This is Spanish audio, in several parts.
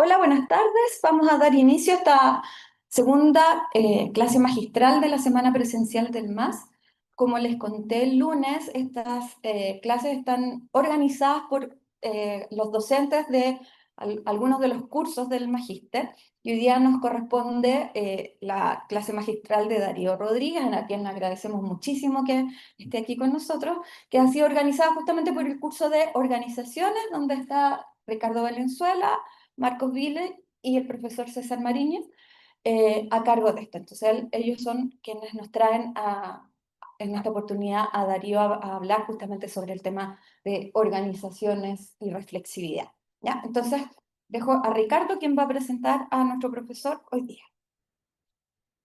Hola, buenas tardes. Vamos a dar inicio a esta segunda clase magistral de la semana presencial del MAS. Como les conté el lunes, estas clases están organizadas por los docentes de algunos de los cursos del magíster. Y hoy día nos corresponde la clase magistral de Darío Rodríguez, a quien le agradecemos muchísimo que esté aquí con nosotros, que ha sido organizada justamente por el curso de organizaciones, donde está Ricardo Valenzuela, Marcos Vile y el profesor César Mariñez a cargo de esto. Entonces, ellos son quienes nos traen en esta oportunidad a Darío a hablar justamente sobre el tema de organizaciones y reflexividad. ¿Ya? Entonces, dejo a Ricardo, quien va a presentar a nuestro profesor hoy día.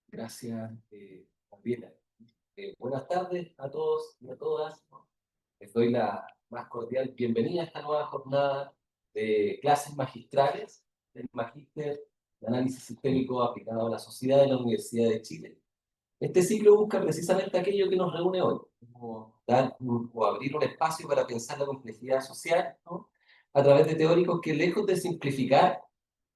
Gracias, Gabriela. Buenas tardes a todos y a todas. Les doy la más cordial bienvenida a esta nueva jornada de clases magistrales del Magíster de Análisis Sistémico aplicado a la sociedad de la Universidad de Chile. Este ciclo busca precisamente aquello que nos reúne hoy, como dar o abrir un espacio para pensar la complejidad social, ¿no? A través de teóricos que, lejos de simplificar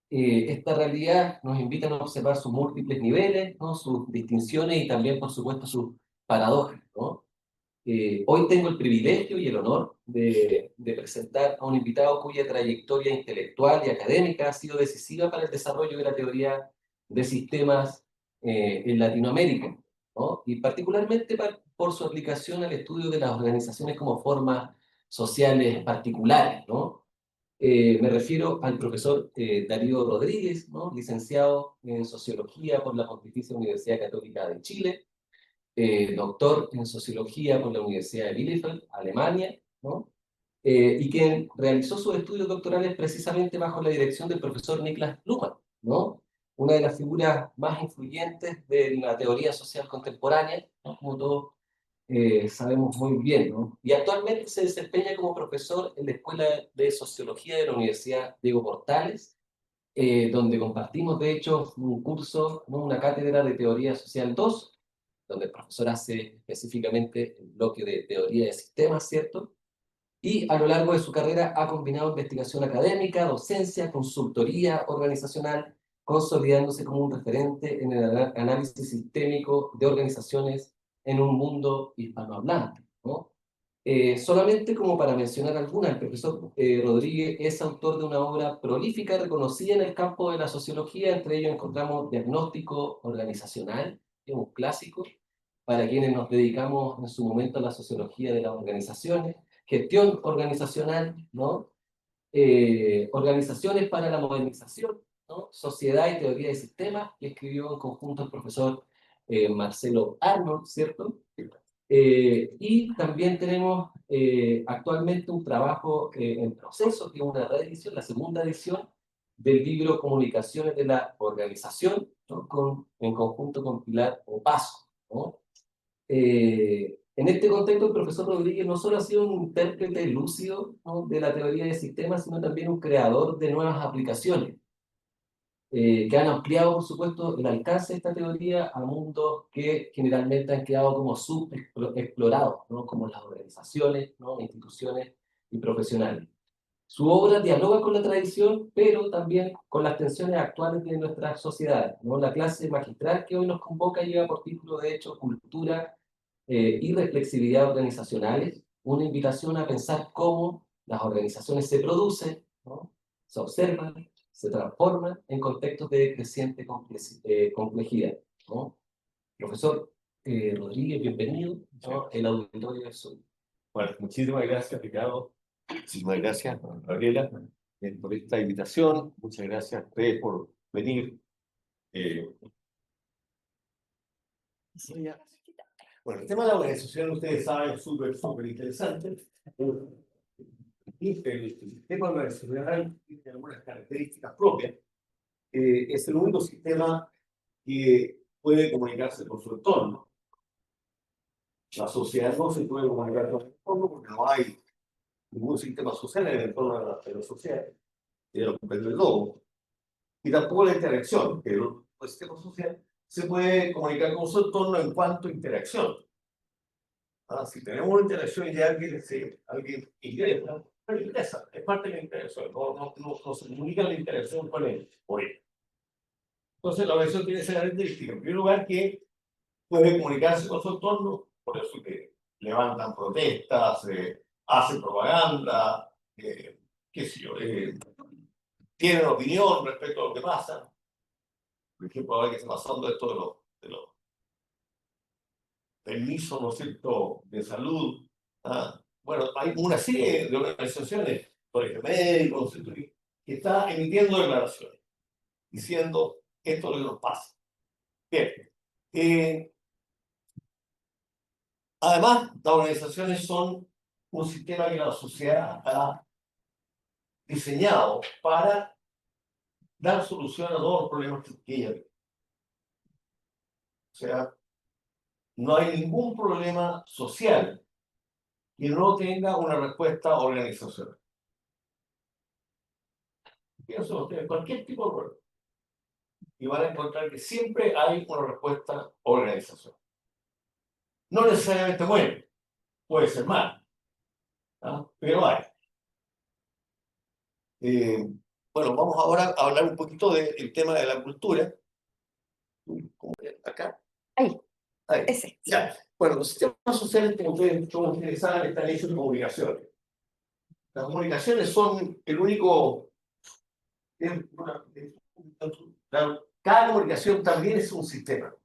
esta realidad, nos invitan a observar sus múltiples niveles, ¿no? Sus distinciones y también, por supuesto, sus paradojas, ¿no? Hoy tengo el privilegio y el honor de presentar a un invitado cuya trayectoria intelectual y académica ha sido decisiva para el desarrollo de la teoría de sistemas en Latinoamérica, ¿no? Y particularmente por su aplicación al estudio de las organizaciones como formas sociales particulares, ¿no? Me refiero al profesor Darío Rodríguez, ¿no? Licenciado en Sociología por la Pontificia Universidad Católica de Chile, doctor en Sociología por la Universidad de Bielefeld, Alemania, ¿no? Y quien realizó sus estudios doctorales precisamente bajo la dirección del profesor Niklas Luhmann, ¿no? Una de las figuras más influyentes de la teoría social contemporánea, ¿no? Como todos sabemos muy bien, ¿no? Y actualmente se desempeña como profesor en la Escuela de Sociología de la Universidad Diego Portales, donde compartimos, de hecho, un curso, ¿no? Una cátedra de Teoría Social 2, donde el profesor hace específicamente el bloque de Teoría de Sistemas, ¿cierto? Y a lo largo de su carrera ha combinado investigación académica, docencia, consultoría organizacional, consolidándose como un referente en el análisis sistémico de organizaciones en un mundo hispanohablante, ¿no? Solamente como para mencionar alguna, el profesor Rodríguez es autor de una obra prolífica reconocida en el campo de la sociología. Entre ellos encontramos Diagnóstico Organizacional, que es un clásico para quienes nos dedicamos en su momento a la sociología de las organizaciones, Gestión Organizacional, ¿no? Organizaciones para la Modernización, ¿no? Sociedad y Teoría de Sistemas, que escribió en conjunto el profesor Marcelo Arnold, ¿cierto? Y también tenemos actualmente un trabajo en proceso, que es una reedición, la segunda edición del libro Comunicaciones de la Organización, ¿no? En conjunto con Pilar Opaso, ¿no? En este contexto, el profesor Rodríguez no solo ha sido un intérprete lúcido, ¿no? de la teoría de sistemas, sino también un creador de nuevas aplicaciones que han ampliado, por supuesto, el alcance de esta teoría a mundos que generalmente han quedado como subexplorados, ¿no? Como las organizaciones, ¿no? Instituciones y profesionales. Su obra dialoga con la tradición, pero también con las tensiones actuales de nuestras sociedades, ¿no? La clase magistral que hoy nos convoca lleva por título, de hecho, Cultura y Reflexividad Organizacionales, una invitación a pensar cómo las organizaciones se producen, ¿no? Se observan, se transforman en contextos de creciente complejidad, ¿no? Profesor Rodríguez, bienvenido, ¿no? El auditorio es suyo. Bueno, muchísimas gracias, Ricardo. Muchísimas gracias, Gabriela, por esta invitación. Muchas gracias a ustedes por venir. Bueno, el tema de la organización, ustedes saben, es súper interesante. El sistema organizacional tiene algunas características propias. Es el único sistema que puede comunicarse con su entorno. La sociedad no se puede comunicar con su entorno porque no hay ningún sistema social en el entorno de la sociedad, que lo comprende todo. Y tampoco la interacción, que el sistema social se puede comunicar con su entorno en cuanto a interacción. Si tenemos una interacción y alguien ingresa, pero interesa, es parte del interés, no se comunica la interacción con él. Oye. Entonces la organización tiene esa característica. En primer lugar, que puede comunicarse con su entorno, por eso que levantan protestas, hacen propaganda, qué sé yo, tienen opinión respecto a lo que pasa. Por ejemplo, ahora que está pasando esto de los permisos, ¿no es cierto?, de salud. ¿Ah? Bueno, hay una serie de organizaciones, colegios médicos, que está emitiendo declaraciones, diciendo esto es lo que nos pasa. Bien. Además, las organizaciones son un sistema que la sociedad ha diseñado para dar solución a todos los problemas que ella tiene. O sea, no hay ningún problema social que no tenga una respuesta organizacional. Piensen ustedes, cualquier tipo de problema. Y van a encontrar que siempre hay una respuesta organizacional. No necesariamente buena, puede ser mala, ¿no? Pero hay. Bueno, vamos ahora a hablar un poquito del tema de la cultura. Acá. Ahí, Ahí. ese. Ya. Bueno, los sistemas sociales, como ustedes saben, están hechos de comunicaciones. Las comunicaciones son el único. Cada comunicación también es un sistema.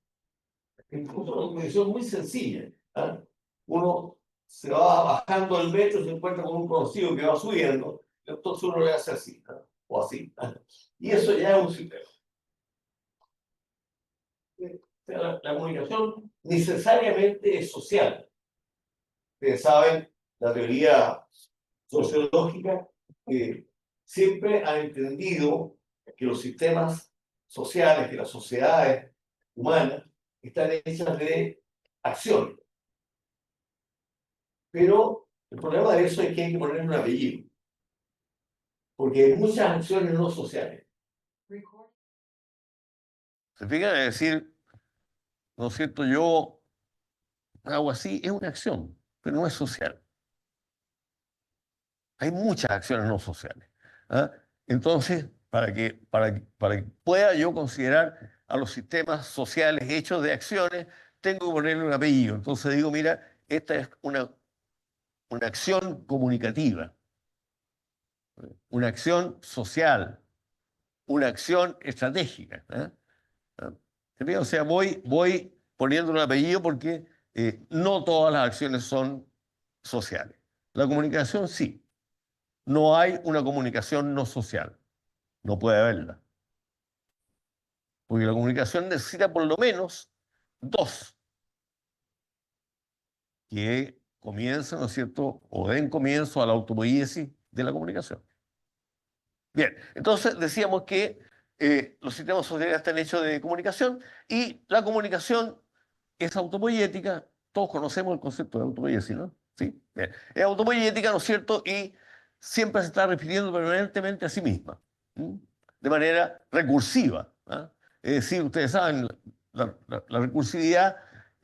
Incluso una comunicación muy sencilla. ¿Ah? Uno se va bajando el metro y se encuentra con un conocido que va subiendo, entonces uno le hace así, ¿no? O así. ¿Ah? Y eso ya es un sistema. La comunicación necesariamente es social. Ustedes saben, la teoría sociológica siempre ha entendido que los sistemas sociales, que las sociedades humanas están hechas de acción. Pero el problema de eso es que hay que ponerle un apellido. Porque hay muchas acciones no sociales. Se fijan en decir, ¿no es cierto? Yo hago así, es una acción, pero no es social. Hay muchas acciones no sociales. ¿Ah? Entonces, para que pueda yo considerar a los sistemas sociales hechos de acciones, tengo que ponerle un apellido. Entonces digo, mira, esta es una acción comunicativa, una acción social, una acción estratégica. ¿Ah? O sea, voy poniendo un apellido porque no todas las acciones son sociales. La comunicación sí. No hay una comunicación no social. No puede haberla. Porque la comunicación necesita por lo menos dos que comiencen, ¿no es cierto?, o den comienzo a la autopoiesis de la comunicación. Bien, entonces decíamos que los sistemas sociales están hechos de comunicación y la comunicación es autopoyética. Todos conocemos el concepto de autopoiesis, ¿no? Sí. Bien. Es autopoyética, ¿no es cierto? Y siempre se está refiriendo permanentemente a sí misma, ¿m? De manera recursiva. ¿Ah? Es decir, ustedes saben, la recursividad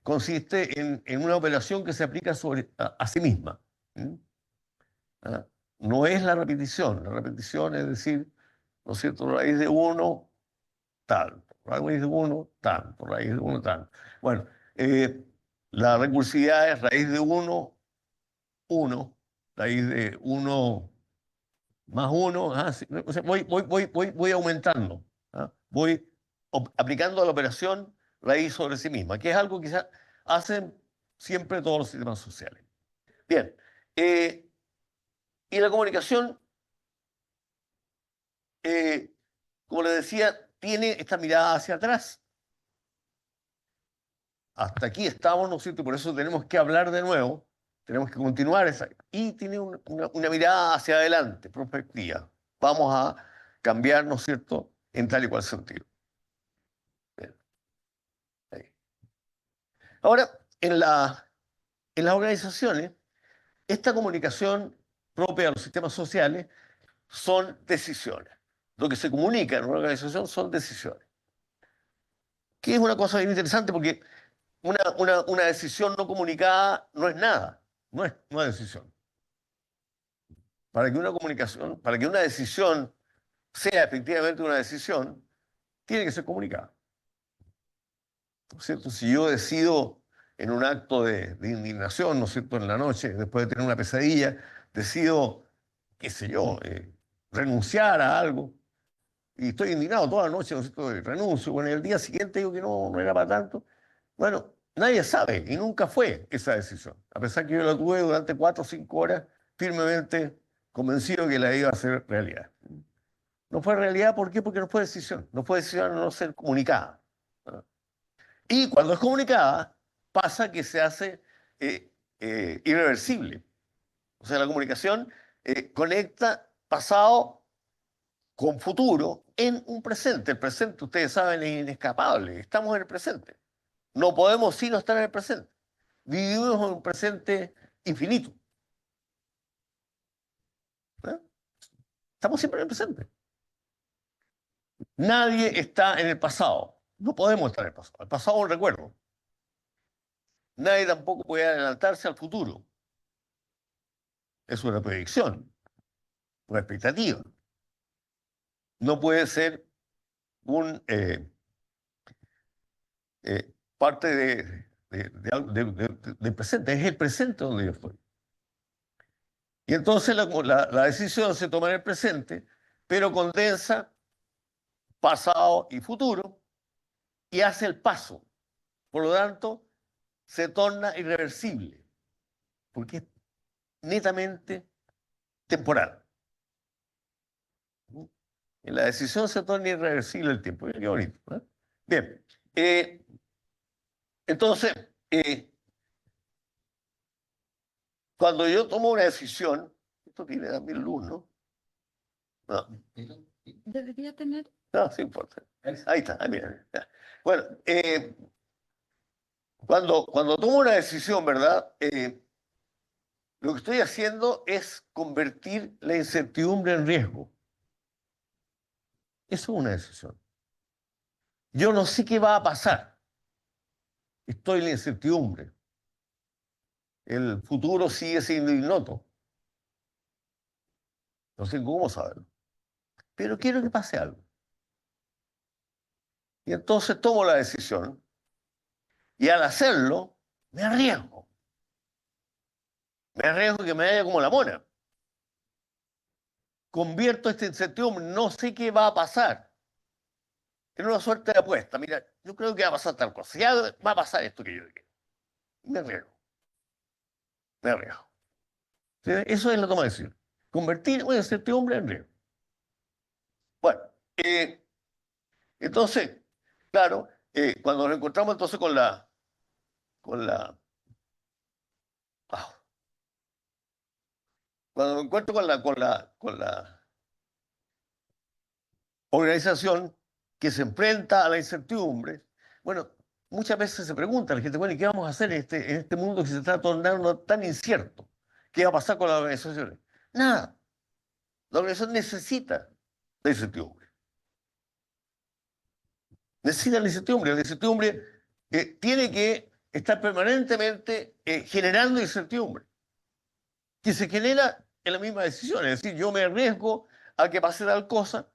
consiste en una operación que se aplica a sí misma. ¿M? ¿Ah? No es la repetición es decir, ¿no es cierto? Raíz de 1, tal, raíz de 1, tanto, raíz de 1, tanto. Bueno, la recursividad es raíz de 1, 1, raíz de 1 más 1, sí, o sea, voy aumentando, ¿ah? Voy aplicando la operación raíz sobre sí misma, que es algo que hacen siempre todos los sistemas sociales. Bien, y la comunicación, como les decía, tiene esta mirada hacia atrás. Hasta aquí estamos, ¿no es cierto? Y por eso tenemos que hablar de nuevo, tenemos que continuar esa. Y tiene una mirada hacia adelante, prospectiva. Vamos a cambiar, ¿no es cierto?, en tal y cual sentido. Bien. Ahí. Ahora, en las organizaciones, esta comunicación propia de los sistemas sociales son decisiones. Lo que se comunica en una organización son decisiones. Que es una cosa bien interesante porque una decisión no comunicada no es nada, no es decisión. para que una comunicación, para que una decisión sea efectivamente una decisión, tiene que ser comunicada. ¿No es cierto? Si yo decido en un acto de indignación, ¿no es cierto?, en la noche, después de tener una pesadilla, decido, qué sé yo, renunciar a algo, y estoy indignado toda la noche, ¿no es cierto?, y renuncio, bueno, y el día siguiente digo que no era para tanto, bueno, nadie sabe, y nunca fue esa decisión, a pesar que yo la tuve durante 4 o 5 horas, firmemente convencido que la iba a hacer realidad. No fue realidad, ¿por qué? Porque no fue decisión, no fue decisión a no ser comunicada. ¿No? Y cuando es comunicada, pasa que se hace irreversible. O sea, la comunicación conecta pasado con futuro en un presente. El presente, ustedes saben, es inescapable. Estamos en el presente. No podemos sino estar en el presente. Vivimos en un presente infinito. ¿Eh? Estamos siempre en el presente. Nadie está en el pasado. No podemos estar en el pasado. El pasado es un recuerdo. Nadie tampoco puede adelantarse al futuro. Es una predicción, una expectativa. No puede ser un parte del presente. Es el presente donde yo estoy. Y entonces la decisión se toma en el presente, pero condensa pasado y futuro y hace el paso. Por lo tanto, se torna irreversible, porque es netamente temporal. En la decisión se torna irreversible el tiempo. Qué bonito, ¿no? Bien. Entonces, cuando yo tomo una decisión, esto tiene también luz, ¿no? No, Debería tener. no, sí importa. Ahí está, ahí mira. Ya. Bueno, cuando tomo una decisión, ¿verdad? Lo que estoy haciendo es convertir la incertidumbre en riesgo. Eso es una decisión. Yo no sé qué va a pasar. Estoy en la incertidumbre. El futuro sigue siendo ignoto. No sé cómo saberlo. Pero quiero que pase algo. Y entonces tomo la decisión y al hacerlo me arriesgo. Me arriesgo que me vaya como la mona. Convierto esta incertidumbre, no sé qué va a pasar, en una suerte de apuesta. Mira, yo creo que va a pasar tal cosa. Ya va a pasar esto que yo digo. Me arriesgo. Me arriesgo. ¿Sí? Eso es la toma de decisión. Convertir una incertidumbre en riesgo. Bueno, entonces, claro, cuando nos encontramos entonces con la, ah, cuando me encuentro con la organización que se enfrenta a la incertidumbre, bueno, muchas veces se pregunta la gente, bueno, ¿y qué vamos a hacer en este mundo que se está tornando tan incierto? ¿Qué va a pasar con las organizaciones? Nada. La organización necesita la incertidumbre. Necesita la incertidumbre. La incertidumbre tiene que estar permanentemente generando incertidumbre, que se genera en la misma decisión. Es decir, yo me arriesgo a que pase tal cosa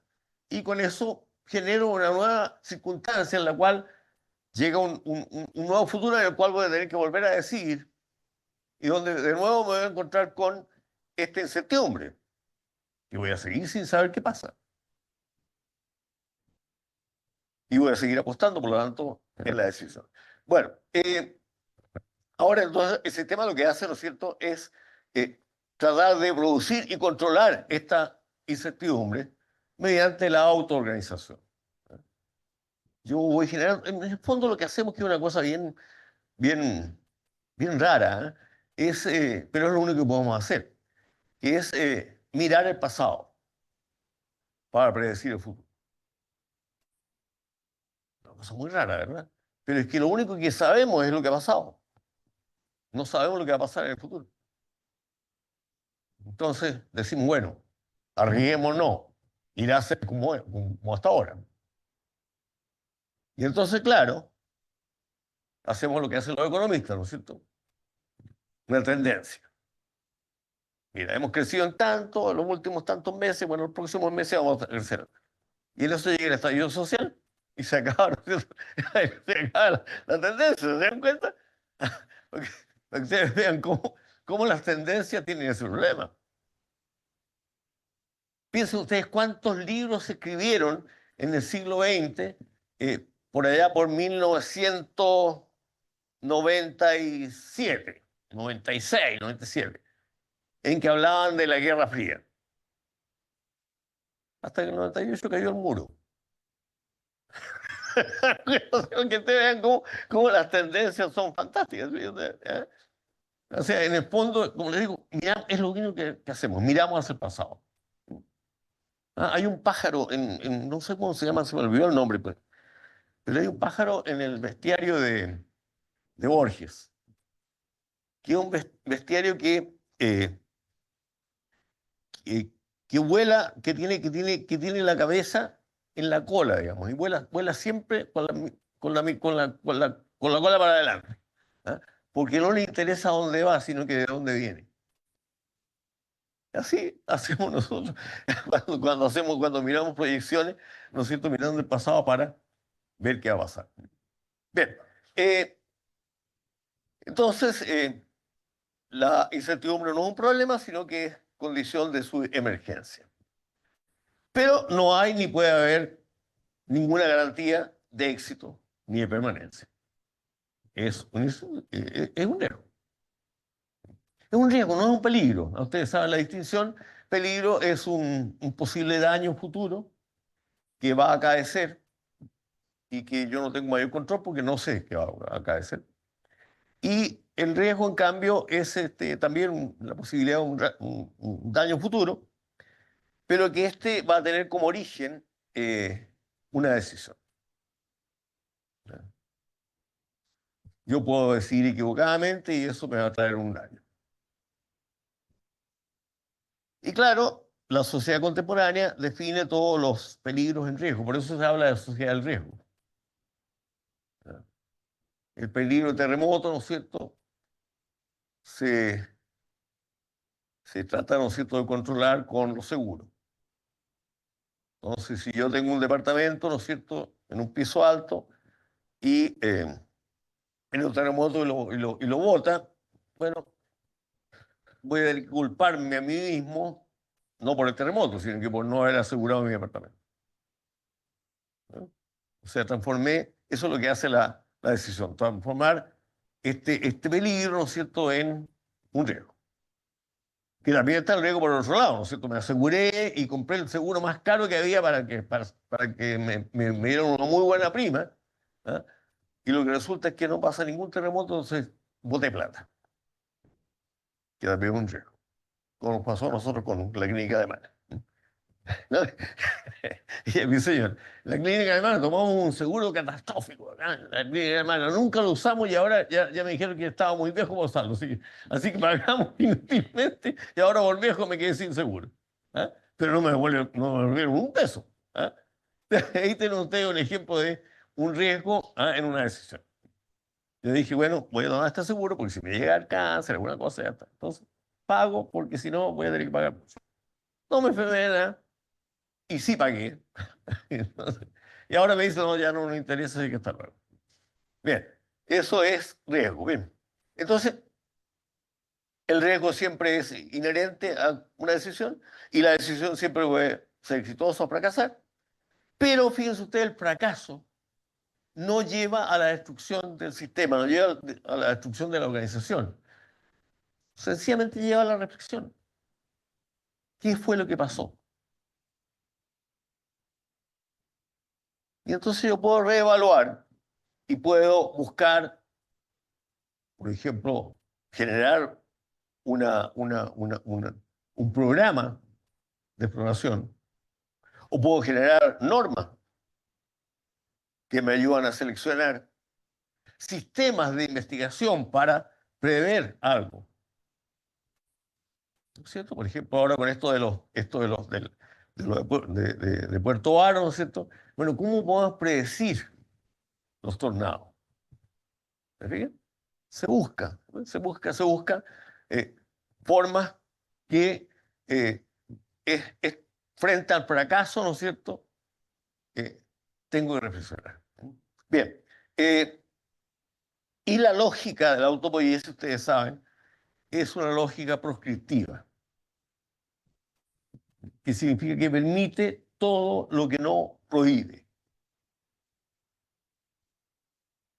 y con eso genero una nueva circunstancia en la cual llega un nuevo futuro en el cual voy a tener que volver a decidir y donde de nuevo me voy a encontrar con esta incertidumbre y voy a seguir sin saber qué pasa. Y voy a seguir apostando, por lo tanto, en la decisión. Bueno, ahora entonces el sistema lo que hace, ¿no es cierto?, es tratar de producir y controlar esta incertidumbre mediante la autoorganización. Yo voy generando, en el fondo lo que hacemos, que es una cosa bien, bien, bien rara, pero es lo único que podemos hacer, que es mirar el pasado para predecir el futuro. Una cosa muy rara, ¿verdad? Pero es que lo único que sabemos es lo que ha pasado. No sabemos lo que va a pasar en el futuro. Entonces decimos, bueno, arriesguémonos, irá a ser como hasta ahora. Y entonces, claro, hacemos lo que hacen los economistas, ¿no es cierto? Una tendencia. Mira, hemos crecido en tanto en los últimos tantos meses, bueno, los próximos meses vamos a crecer. Y en eso llega el estallido social y se acaba, ¿no es cierto? Se acaba la tendencia, ¿se dan cuenta? Para que ustedes vean cómo las tendencias tienen ese problema. Piensen ustedes cuántos libros se escribieron en el siglo XX, por allá por 1997, 96, 97, en que hablaban de la Guerra Fría. Hasta que en el 98 cayó el muro. Que ustedes vean cómo las tendencias son fantásticas. ¿Eh? O sea, en el fondo, como les digo, es lo único que hacemos, miramos hacia el pasado. Hay un pájaro, no sé cómo se llama, se me olvidó el nombre, pues, pero hay un pájaro en el bestiario de Borges, que es un bestiario que, que vuela, que tiene la cabeza en la cola, digamos, y vuela siempre con la cola para adelante, ¿ah? Porque no le interesa a dónde va, sino que de dónde viene. Así hacemos nosotros cuando miramos proyecciones, ¿no es cierto? Mirando el pasado para ver qué va a pasar. Bien, eh, entonces la incertidumbre no es un problema, sino que es condición de su emergencia. Pero no hay ni puede haber ninguna garantía de éxito ni de permanencia. Es un riesgo. Es un riesgo, no es un peligro. Ustedes saben la distinción. Peligro es un posible daño futuro que va a acaecer y que yo no tengo mayor control porque no sé qué va a acaecer. Y el riesgo, en cambio, es también la posibilidad de un daño futuro, pero que va a tener como origen una decisión. Yo puedo decidir equivocadamente y eso me va a traer un daño. Y claro, la sociedad contemporánea define todos los peligros en riesgo, por eso se habla de sociedad del riesgo. El peligro de terremoto, ¿no es cierto?, se trata, ¿no es cierto?, de controlar con los seguros. Entonces, si yo tengo un departamento, ¿no es cierto?, en un piso alto y en un terremoto y lo bota, bueno, voy a culparme a mí mismo, no por el terremoto, sino que por no haber asegurado mi departamento. ¿No? O sea, eso es lo que hace la decisión, transformar este peligro, ¿no es cierto?, en un riesgo. Que también está el riesgo por el otro lado, ¿no es cierto? Me aseguré y compré el seguro más caro que había para que me dieran una muy buena prima, ¿ah? Y lo que resulta es que no pasa ningún terremoto, entonces boté plata. Que también es un riesgo. Como nos pasó a nosotros con la clínica de Mana. ¿No? Y mi señor, la clínica de Mana tomamos un seguro catastrófico. ¿No? La clínica de Mana nunca lo usamos y ahora ya me dijeron que estaba muy viejo para usarlo. Así que pagamos inútilmente y ahora por viejo me quedé sin seguro. ¿Ah? Pero no me devolvieron un peso. ¿Ah? Ahí tienen ustedes un ejemplo de un riesgo en una decisión. Yo dije, bueno, voy a tomar este seguro porque si me llega el cáncer, alguna cosa, ya está. Entonces, pago porque si no voy a tener que pagar mucho. No me enfermé de nada y sí pagué. Entonces, y ahora me dicen, no, ya no me interesa, así que está luego. Bien, eso es riesgo. Bien, entonces, el riesgo siempre es inherente a una decisión y la decisión siempre puede ser exitosa o fracasar. Pero fíjense ustedes, el fracaso no lleva a la destrucción del sistema, no lleva a la destrucción de la organización. Sencillamente lleva a la reflexión. ¿Qué fue lo que pasó? Y entonces yo puedo reevaluar y puedo buscar, por ejemplo, generar un programa de exploración, o puedo generar normas que me ayudan a seleccionar sistemas de investigación para prever algo. ¿No es cierto? Por ejemplo, ahora con esto de Puerto Vara, ¿no es cierto? Bueno, ¿cómo podemos predecir los tornados? ¿Se fijan? Se busca formas que es frente al fracaso, ¿no es cierto? Tengo que reflexionar. Bien. Y la lógica de la autopoiesis, ustedes saben, es una lógica proscriptiva, que significa que permite todo lo que no prohíbe.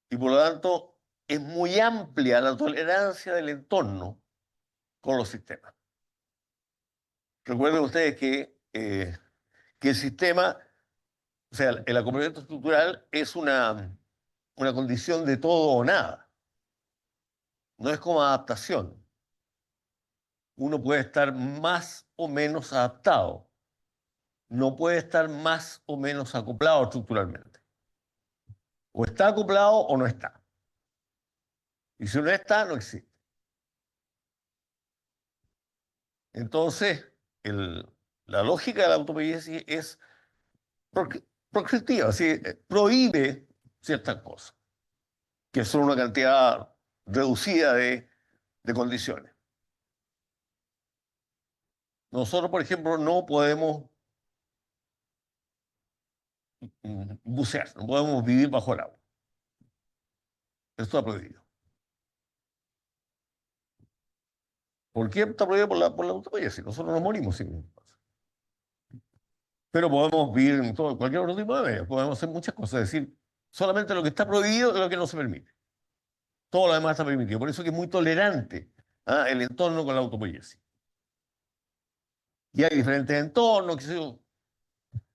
Y por lo tanto, es muy amplia la tolerancia del entorno con los sistemas. Recuerden ustedes que el sistema, o sea, el acoplamiento estructural es una condición de todo o nada. No es como adaptación. Uno puede estar más o menos adaptado. No puede estar más o menos acoplado estructuralmente. O está acoplado o no está. Y si no está, no existe. Entonces, la lógica de la autopoiesis es proscriptiva, así, prohíbe ciertas cosas, que son una cantidad reducida de condiciones. Nosotros, por ejemplo, no podemos bucear, no podemos vivir bajo el agua. Esto está prohibido. ¿Por qué está prohibido por la autopoiesis? Nosotros nos morimos sin pasa. Pero podemos vivir en cualquier otro tipo de medios, podemos hacer muchas cosas, es decir, solamente lo que está prohibido es lo que no se permite. Todo lo demás está permitido. Por eso que es muy tolerante el entorno con la autopoiesis. Y hay diferentes entornos, que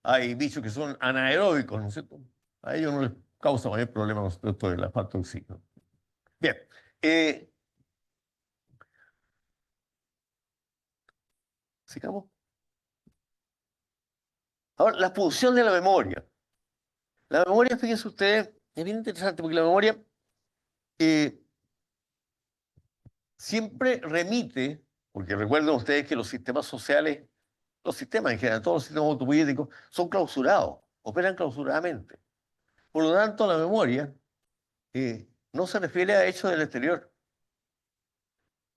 hay bichos que son anaeróbicos, ¿no es cierto? A ellos no les causa mayor problema con respecto del asfalto oxígeno. Bien. Sigamos. Ahora, la función de la memoria. La memoria, fíjense ustedes, es bien interesante porque la memoria siempre remite, porque recuerden ustedes que los sistemas sociales, los sistemas en general, todos los sistemas autopoiéticos, son clausurados, operan clausuradamente. Por lo tanto, la memoria no se refiere a hechos del exterior,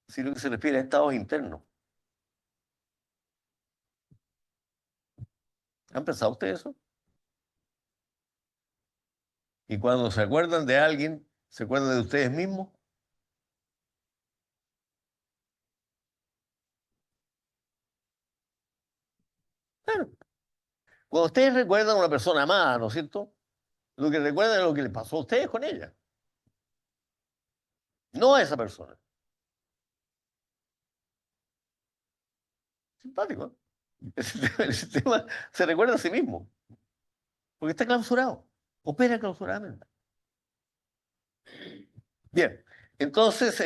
sino que se refiere a estados internos. ¿Han pensado ustedes eso? Y cuando se acuerdan de alguien, ¿se acuerdan de ustedes mismos? Claro. Cuando ustedes recuerdan a una persona amada, ¿no es cierto? Lo que recuerdan es lo que les pasó a ustedes con ella. No a esa persona. Simpático, ¿eh? El sistema se recuerda a sí mismo. Porque está clausurado. Opera clausuradamente. Bien. Entonces,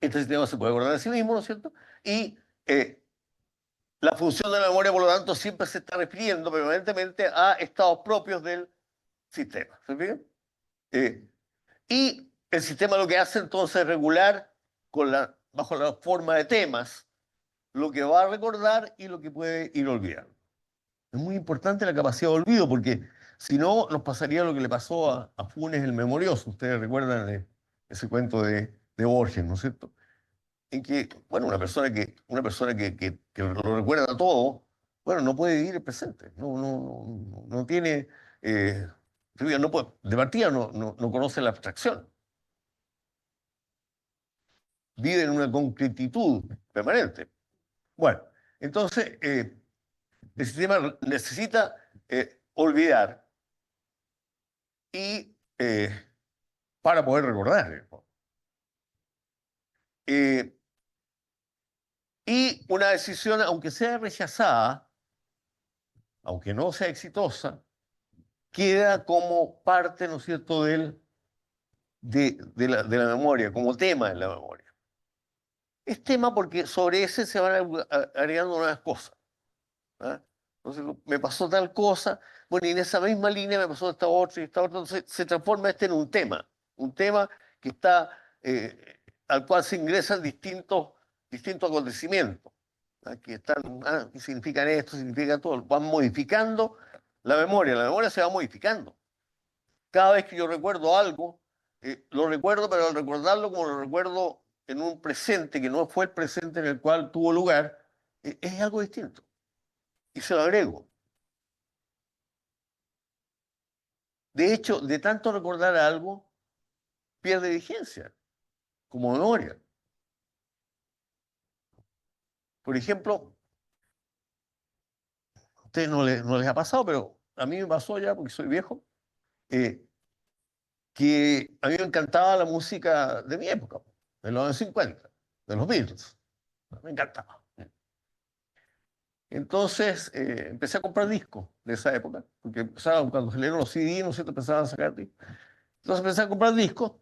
este sistema se puede acordar de sí mismo, ¿no es cierto? Y la función de la memoria, por lo tanto, siempre se está refiriendo permanentemente a estados propios del sistema. ¿Se fijan? Y el sistema lo que hace entonces es regular bajo la forma de temas lo que va a recordar y lo que puede ir olvidando. Es muy importante la capacidad de olvido porque si no nos pasaría lo que le pasó a Funes el Memorioso. Ustedes recuerdan ese cuento de Borges, ¿no es cierto? En que, bueno, una persona que lo recuerda todo, bueno, no puede vivir el presente, no tiene, no puede, de partida no conoce la abstracción, vive en una concretitud permanente. Bueno, entonces el sistema necesita olvidar y para poder recordar. Y una decisión, aunque sea rechazada, aunque no sea exitosa, queda como parte, ¿no es cierto?, de la memoria, como tema en la memoria. Es tema porque sobre ese se van agregando nuevas cosas. ¿Ah? Entonces, me pasó tal cosa, bueno, y en esa misma línea me pasó esta otra y esta otra, entonces se transforma en un tema que está, al cual se ingresan distintos acontecimientos, ¿ah? Que están, que significan esto, significan todo, van modificando la memoria se va modificando. Cada vez que yo recuerdo algo, lo recuerdo, pero al recordarlo como lo recuerdo en un presente que no fue el presente en el cual tuvo lugar, es algo distinto. Y se lo agrego. De hecho, de tanto recordar algo, pierde vigencia, como memoria. Por ejemplo, a ustedes no les ha pasado, pero a mí me pasó ya, porque soy viejo, que a mí me encantaba la música de mi época, de los años 50, de los Beatles. Me encantaba. Entonces empecé a comprar discos de esa época, porque empezaban, cuando salieron los CD, ¿no es cierto?, empezaban a sacar discos. Entonces empecé a comprar discos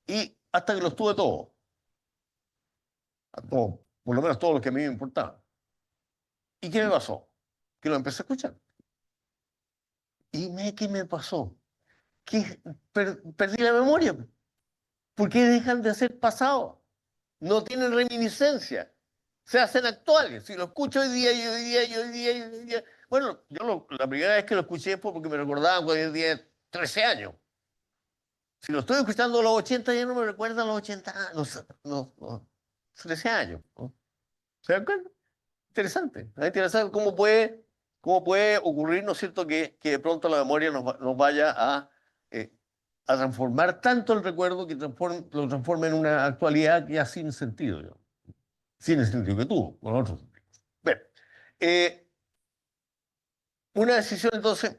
y hasta que los tuve todos, a todos, por lo menos todos los que a mí me importaban. ¿Y qué me pasó? Que lo empecé a escuchar. ¿Qué me pasó? Que perdí la memoria. ¿Por qué dejan de ser pasados? No tienen reminiscencia. Se hacen actuales. Si lo escucho hoy día, y hoy día, y hoy día, y hoy día. Bueno, la primera vez que lo escuché fue porque me recordaba cuando yo tenía 13 años. Si lo estoy escuchando a los 80, ya no me recuerda a los 80, no, 13 años, ¿no? ¿Se dan cuenta? Interesante. Es interesante cómo puede ocurrir, ¿no es cierto?, que de pronto la memoria nos vaya eh, a transformar tanto el recuerdo que lo transforme en una actualidad que ya sin sentido, ¿no? Sin el sentido que tuvo, con otros sentidos. Bien, eh, una decisión entonces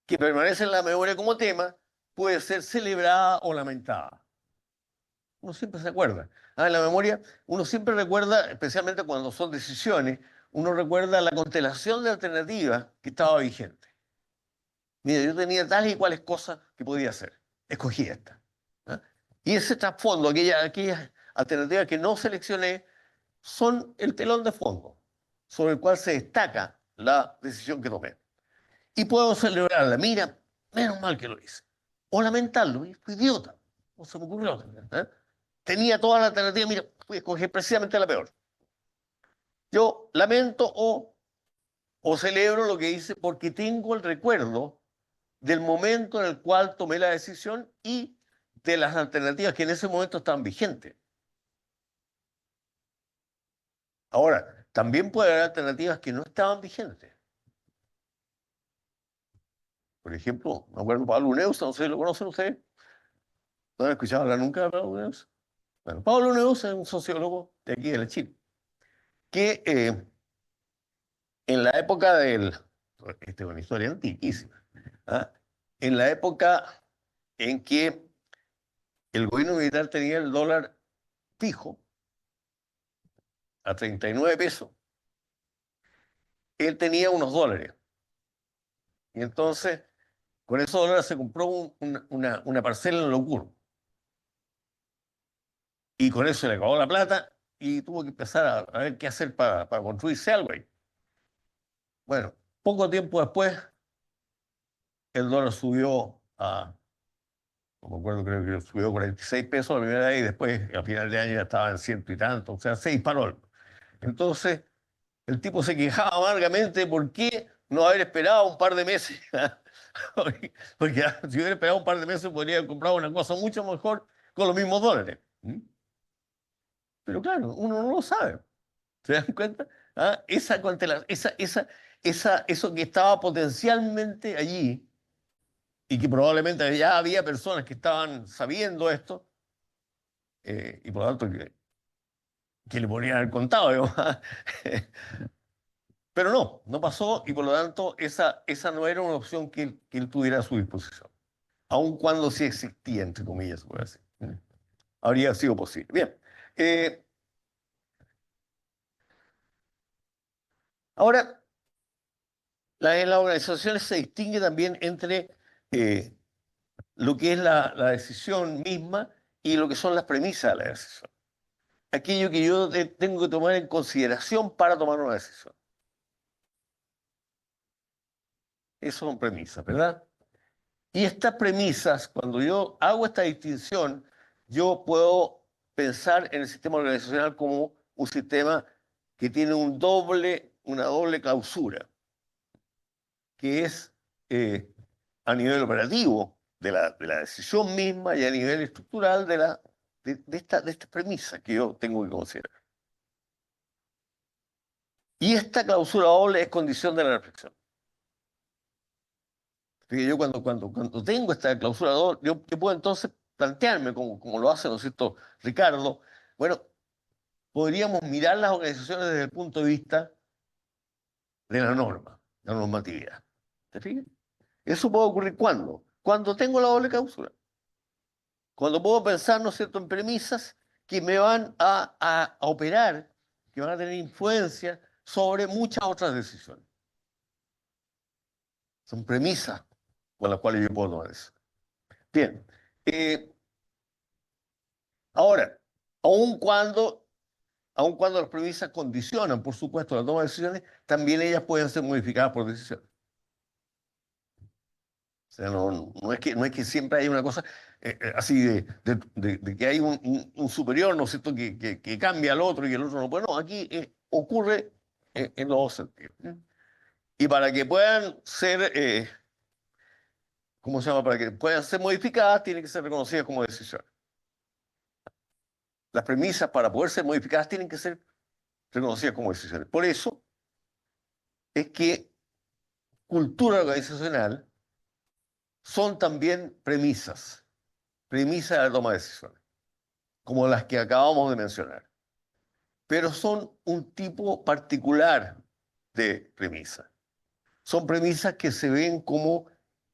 que permanece en la memoria como tema puede ser celebrada o lamentada. Uno siempre se acuerda. En la memoria uno siempre recuerda, especialmente cuando son decisiones, uno recuerda la constelación de alternativas que estaba vigente. Mira, yo tenía tales y cuales cosas que podía hacer. Escogí esta. ¿Ah? Y ese trasfondo, aquellas alternativas que no seleccioné, son el telón de fondo sobre el cual se destaca la decisión que tomé. Y puedo celebrarla. Mira, menos mal que lo hice. O lamentarlo. Fui idiota. No se me ocurrió. ¿Eh? Tenía todas las alternativas. Mira, fui a escoger precisamente la peor. Yo lamento o celebro lo que hice porque tengo el recuerdo del momento en el cual tomé la decisión y de las alternativas que en ese momento estaban vigentes. Ahora, también puede haber alternativas que no estaban vigentes. Por ejemplo, me acuerdo de Pablo Neruda, no sé si lo conocen ustedes. ¿No han escuchado hablar nunca de Pablo Neruda? Bueno, Pablo Neruda es un sociólogo de aquí de la Chile, que en la época esta es una historia antiquísima, ¿ah? En la época en que el gobierno militar tenía el dólar fijo a 39 pesos, él tenía unos dólares. Y entonces, con esos dólares se compró una parcela en Locur. Y con eso se le acabó la plata y tuvo que empezar a ver qué hacer para construirse algo ahí. Bueno, poco tiempo después, el dólar subió no me acuerdo, creo que subió 46 pesos la primera vez y después, a final de año, ya estaba en ciento y tanto, o sea, se disparó. Entonces, el tipo se quejaba amargamente por qué no haber esperado un par de meses. Porque si hubiera esperado un par de meses, podría haber comprado una cosa mucho mejor con los mismos dólares. ¿Mm? Pero claro, uno no lo sabe. ¿Se dan cuenta? ¿Ah? Eso que estaba potencialmente allí y que probablemente ya había personas que estaban sabiendo esto y por lo tanto que le podrían haber contado, digamos. Pero no pasó y por lo tanto esa no era una opción que él tuviera a su disposición, aun cuando sí existía, entre comillas, se puede decir. Habría sido posible. Bien. Ahora, en las organizaciones se distingue también entre lo que es la decisión misma y lo que son las premisas de la decisión. Aquello que yo tengo que tomar en consideración para tomar una decisión. Eso son premisas, ¿verdad? Y estas premisas, cuando yo hago esta distinción, yo puedo pensar en el sistema organizacional como un sistema que tiene una doble clausura, que es a nivel operativo de la decisión misma y a nivel estructural de esta premisa que yo tengo que considerar. Y esta clausura doble es condición de la reflexión. Fíjate, yo cuando tengo esta clausura doble, yo puedo entonces plantearme, como lo hace, ¿no es cierto?, Ricardo, bueno, podríamos mirar las organizaciones desde el punto de vista de la norma, la normatividad. ¿Te fijas? Eso puede ocurrir ¿cuándo? Cuando tengo la doble clausura. Cuando puedo pensar, ¿no es cierto?, en premisas que me van a operar, que van a tener influencia sobre muchas otras decisiones. Son premisas con las cuales yo puedo tomar eso. Bien. Ahora, aun cuando las premisas condicionan, por supuesto, la toma de decisiones, también ellas pueden ser modificadas por decisiones. O sea, no es que siempre hay una cosa así de que hay un superior, ¿no es cierto?, que cambia al otro y el otro no puede. No, aquí ocurre en los dos sentidos. Y para que puedan ser, ¿cómo se llama? Para que puedan ser modificadas, tienen que ser reconocidas como decisiones. Las premisas para poder ser modificadas tienen que ser reconocidas como decisiones. Por eso es que cultura organizacional son también premisas de la toma de decisiones, como las que acabamos de mencionar. Pero son un tipo particular de premisa. Son premisas que se ven como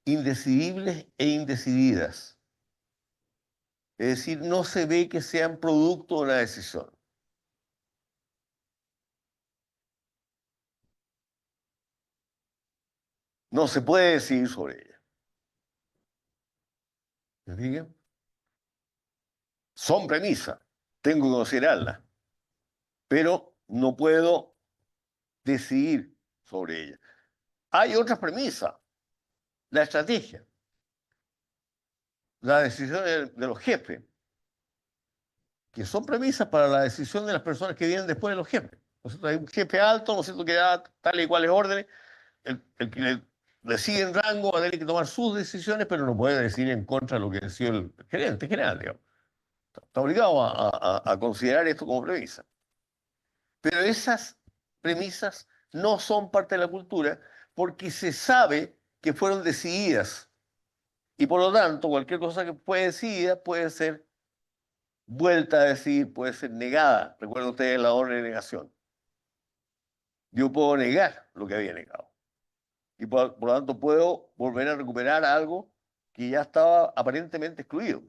indecidibles e indecididas. Es decir, no se ve que sean producto de una decisión. No se puede decidir sobre ellas. ¿Me fijan? Son premisas, tengo que considerarlas, pero no puedo decidir sobre ellas. Hay otras premisas, la estrategia, la decisión de los jefes, que son premisas para la decisión de las personas que vienen después de los jefes. ¿No es cierto? Hay un jefe alto, ¿no es cierto?, que da tales y cuales órdenes, el que le sigue en rango va a tener que tomar sus decisiones, pero no puede decidir en contra de lo que decidió el gerente general, digamos. Está obligado a considerar esto como premisa. Pero esas premisas no son parte de la cultura porque se sabe que fueron decididas y por lo tanto cualquier cosa que fue decidida puede ser vuelta a decidir, puede ser negada. Recuerden ustedes la orden de negación. Yo puedo negar lo que había negado y por lo tanto puedo volver a recuperar algo que ya estaba aparentemente excluido.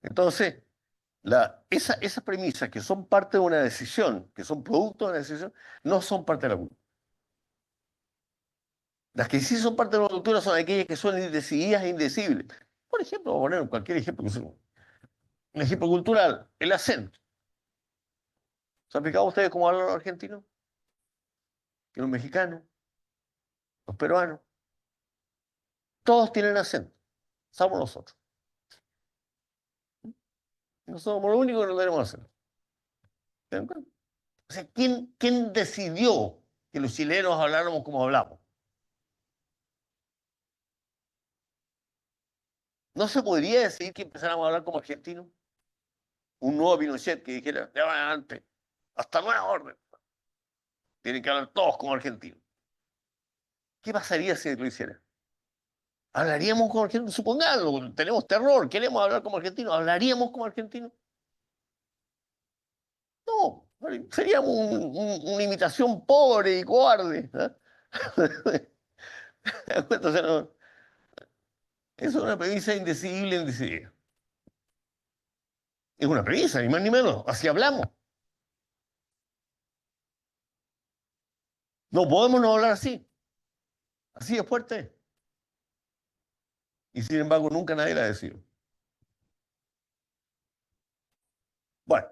Entonces, esas premisas que son parte de una decisión, que son producto de una decisión, no son parte de la cultura. Las que sí son parte de la cultura son aquellas que son indecididas e indecibles. Por ejemplo, voy a poner cualquier ejemplo, un ejemplo cultural, el acento. ¿Se han fijado ustedes cómo hablan los argentinos? Y los mexicanos, los peruanos, todos tienen acento, salvo nosotros. No somos los únicos que no tenemos acento. ¿Se dan cuenta? O sea, ¿quién decidió que los chilenos habláramos como hablamos? ¿No se podría decir que empezáramos a hablar como argentinos? Un nuevo Pinochet que dijera, de ahora en adelante, hasta nueva orden. Tienen que hablar todos como argentinos. ¿Qué pasaría si lo hiciera? ¿Hablaríamos como argentinos? Supongamos, tenemos terror, queremos hablar como argentinos, ¿hablaríamos como argentinos? No, seríamos una imitación pobre y cobarde. ¿Te das cuenta? O sea, eso es una premisa indecidible, indecidida. Es una premisa, ni más ni menos. Así hablamos. No podemos no hablar así. Así de fuerte. Y sin embargo, nunca nadie la ha decidido. Bueno,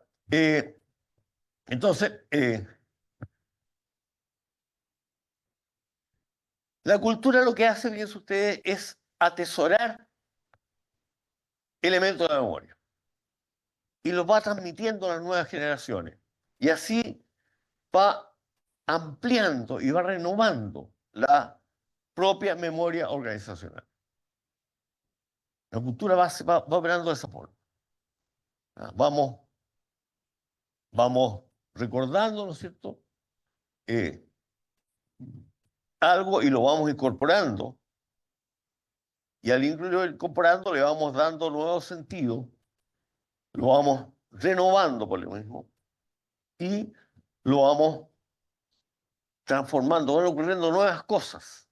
entonces, la cultura lo que hace, fíjense ustedes, es atesorar elementos de la memoria y los va transmitiendo a las nuevas generaciones. Y así va ampliando y va renovando la propia memoria organizacional. La cultura va operando de esa forma. Vamos recordando, ¿no es cierto? Eh, Algo y lo vamos incorporando. Y al incluirlo incorporando le vamos dando nuevos sentidos, lo vamos renovando por lo mismo y lo vamos transformando, van ocurriendo nuevas cosas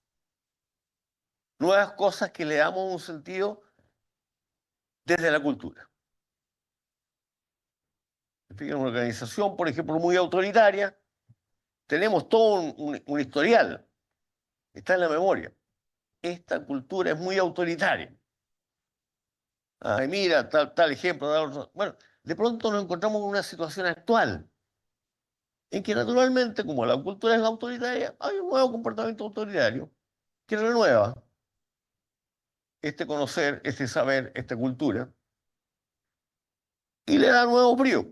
que le damos un sentido desde la cultura. Fíjense, una organización, por ejemplo, muy autoritaria, tenemos todo un historial, está en la memoria. Esta cultura es muy autoritaria. Ay, mira, tal ejemplo, tal otro. Bueno, de pronto nos encontramos en una situación actual en que naturalmente, como la cultura es autoritaria, hay un nuevo comportamiento autoritario que renueva este conocer, este saber, esta cultura, y le da nuevo brío.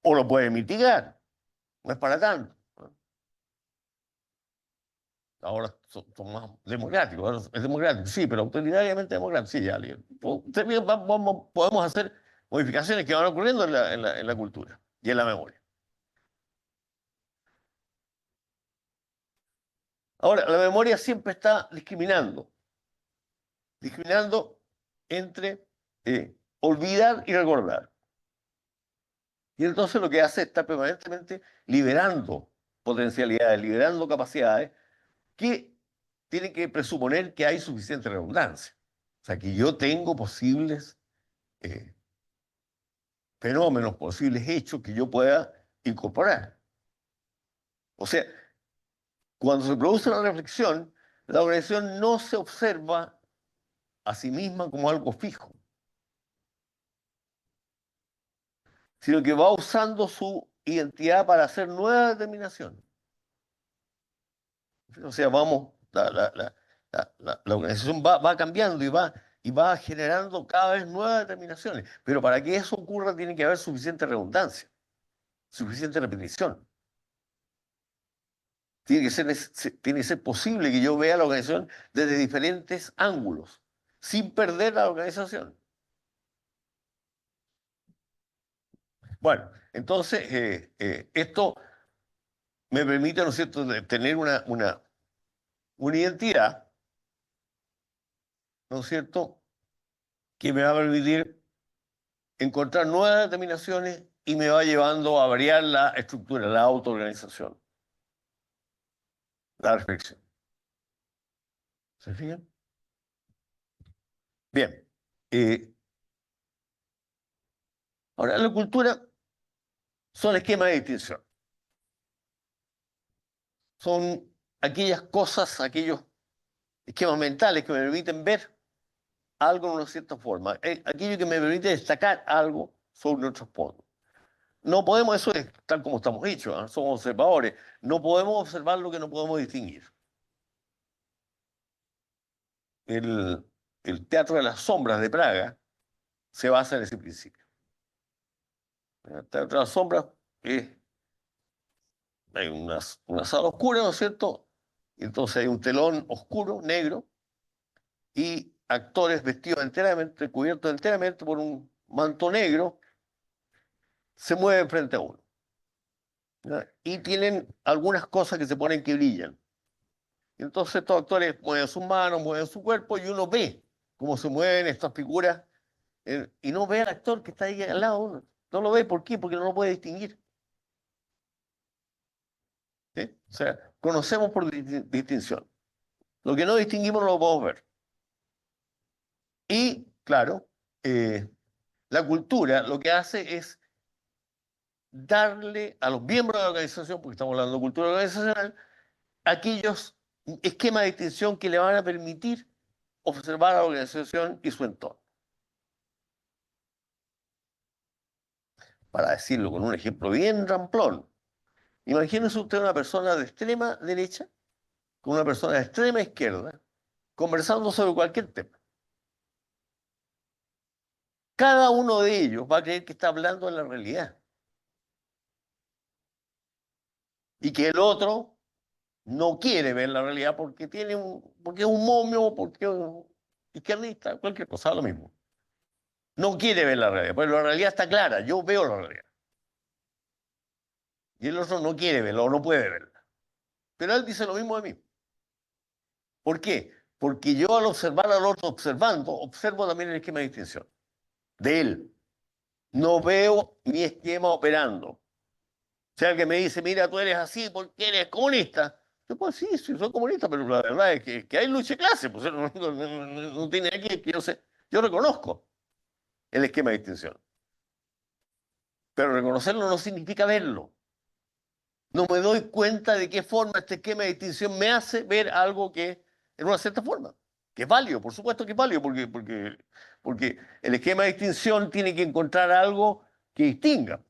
O lo puede mitigar, no es para tanto. Ahora son más democráticos, ahora es democrático, sí, pero autoritariamente democrático, sí, ya. Podemos hacer modificaciones que van ocurriendo en la cultura y en la memoria. Ahora, la memoria siempre está discriminando entre olvidar y recordar. Y entonces lo que hace es estar permanentemente liberando potencialidades, liberando capacidades que tienen que presuponer que hay suficiente redundancia. O sea, que yo tengo posibles eh, fenómenos, posibles hechos que yo pueda incorporar. O sea, cuando se produce una reflexión, la organización no se observa a sí misma como algo fijo, sino que va usando su identidad para hacer nuevas determinaciones. O sea, la organización va cambiando y va generando cada vez nuevas determinaciones. Pero para que eso ocurra tiene que haber suficiente redundancia, suficiente repetición. Tiene que ser posible que yo vea la organización desde diferentes ángulos, sin perder la organización. Bueno, entonces esto me permite, ¿no es cierto?, de tener una identidad, ¿no es cierto?, que me va a permitir encontrar nuevas determinaciones y me va llevando a variar la estructura, la autoorganización, la reflexión. ¿Se fijan? Bien. Ahora, la cultura son esquemas de distinción. Son aquellas cosas, aquellos esquemas mentales que me permiten ver algo de una cierta forma. Aquello que me permite destacar algo sobre otros puntos. No podemos, eso es tal como estamos hechos, ¿eh? Somos observadores. No podemos observar lo que no podemos distinguir. El, el Teatro de las Sombras de Praga se basa en ese principio. El Teatro de las Sombras hay una sala oscura, ¿no es cierto? Entonces hay un telón oscuro, negro, y actores vestidos enteramente, cubiertos enteramente por un manto negro, se mueven frente a uno. ¿Ya? Y tienen algunas cosas que se ponen que brillan. Entonces estos actores mueven sus manos, mueven su cuerpo y uno ve cómo se mueven estas figuras y no ve al actor que está ahí al lado de uno. No lo ve, ¿por qué? Porque no lo puede distinguir. ¿Sí? O sea, conocemos por distinción. Lo que no distinguimos no lo podemos ver. Y, claro, la cultura lo que hace es darle a los miembros de la organización, porque estamos hablando de cultura organizacional, aquellos esquemas de distinción que le van a permitir observar a la organización y su entorno. Para decirlo con un ejemplo bien ramplón, imagínese usted una persona de extrema derecha con una persona de extrema izquierda conversando sobre cualquier tema. Cada uno de ellos va a creer que está hablando de la realidad y que el otro no quiere ver la realidad porque es un momio, porque izquierdista, cualquier cosa, lo mismo. No quiere ver la realidad, pero la realidad está clara, yo veo la realidad. Y el otro no quiere verla o no puede verla. Pero él dice lo mismo de mí. ¿Por qué? Porque yo al observar al otro observando, observo también el esquema de distinción de él. No veo mi esquema operando. O sea, que me dice, mira, tú eres así porque eres comunista. Yo pues sí, sí, soy comunista, pero la verdad es que hay lucha de clase. Pues, no tiene aquí que yo sé. Yo reconozco el esquema de distinción. Pero reconocerlo no significa verlo. No me doy cuenta de qué forma este esquema de distinción me hace ver algo que en una cierta forma, que es válido, por supuesto que es válido, porque el esquema de distinción tiene que encontrar algo que distinga.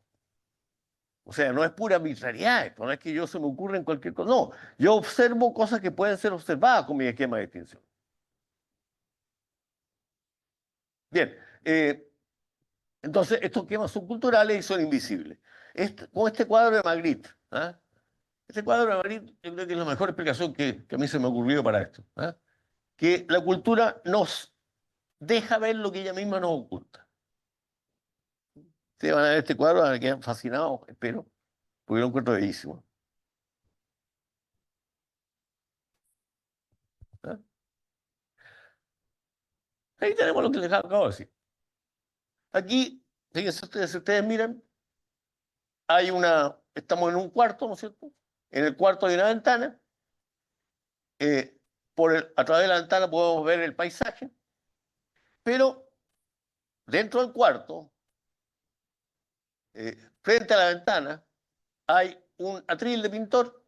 O sea, no es pura arbitrariedad, esto no es que yo se me ocurra en cualquier cosa, no, yo observo cosas que pueden ser observadas con mi esquema de distinción. Bien, entonces estos esquemas son culturales y son invisibles. Con este cuadro de Magritte, ¿ah? Este cuadro de Magritte yo creo que es la mejor explicación que a mí se me ha ocurrido para esto. ¿Ah? Que la cultura nos deja ver lo que ella misma nos oculta. Ustedes van a ver este cuadro, van a quedar fascinados, espero, porque lo encuentro bellísimo. ¿Ah? Ahí tenemos lo que les acabo de decir. Aquí, fíjense ustedes, si ustedes miran, estamos en un cuarto, ¿no es cierto? En el cuarto hay una ventana. A través de la ventana podemos ver el paisaje, pero dentro del cuarto, frente a la ventana, hay un atril de pintor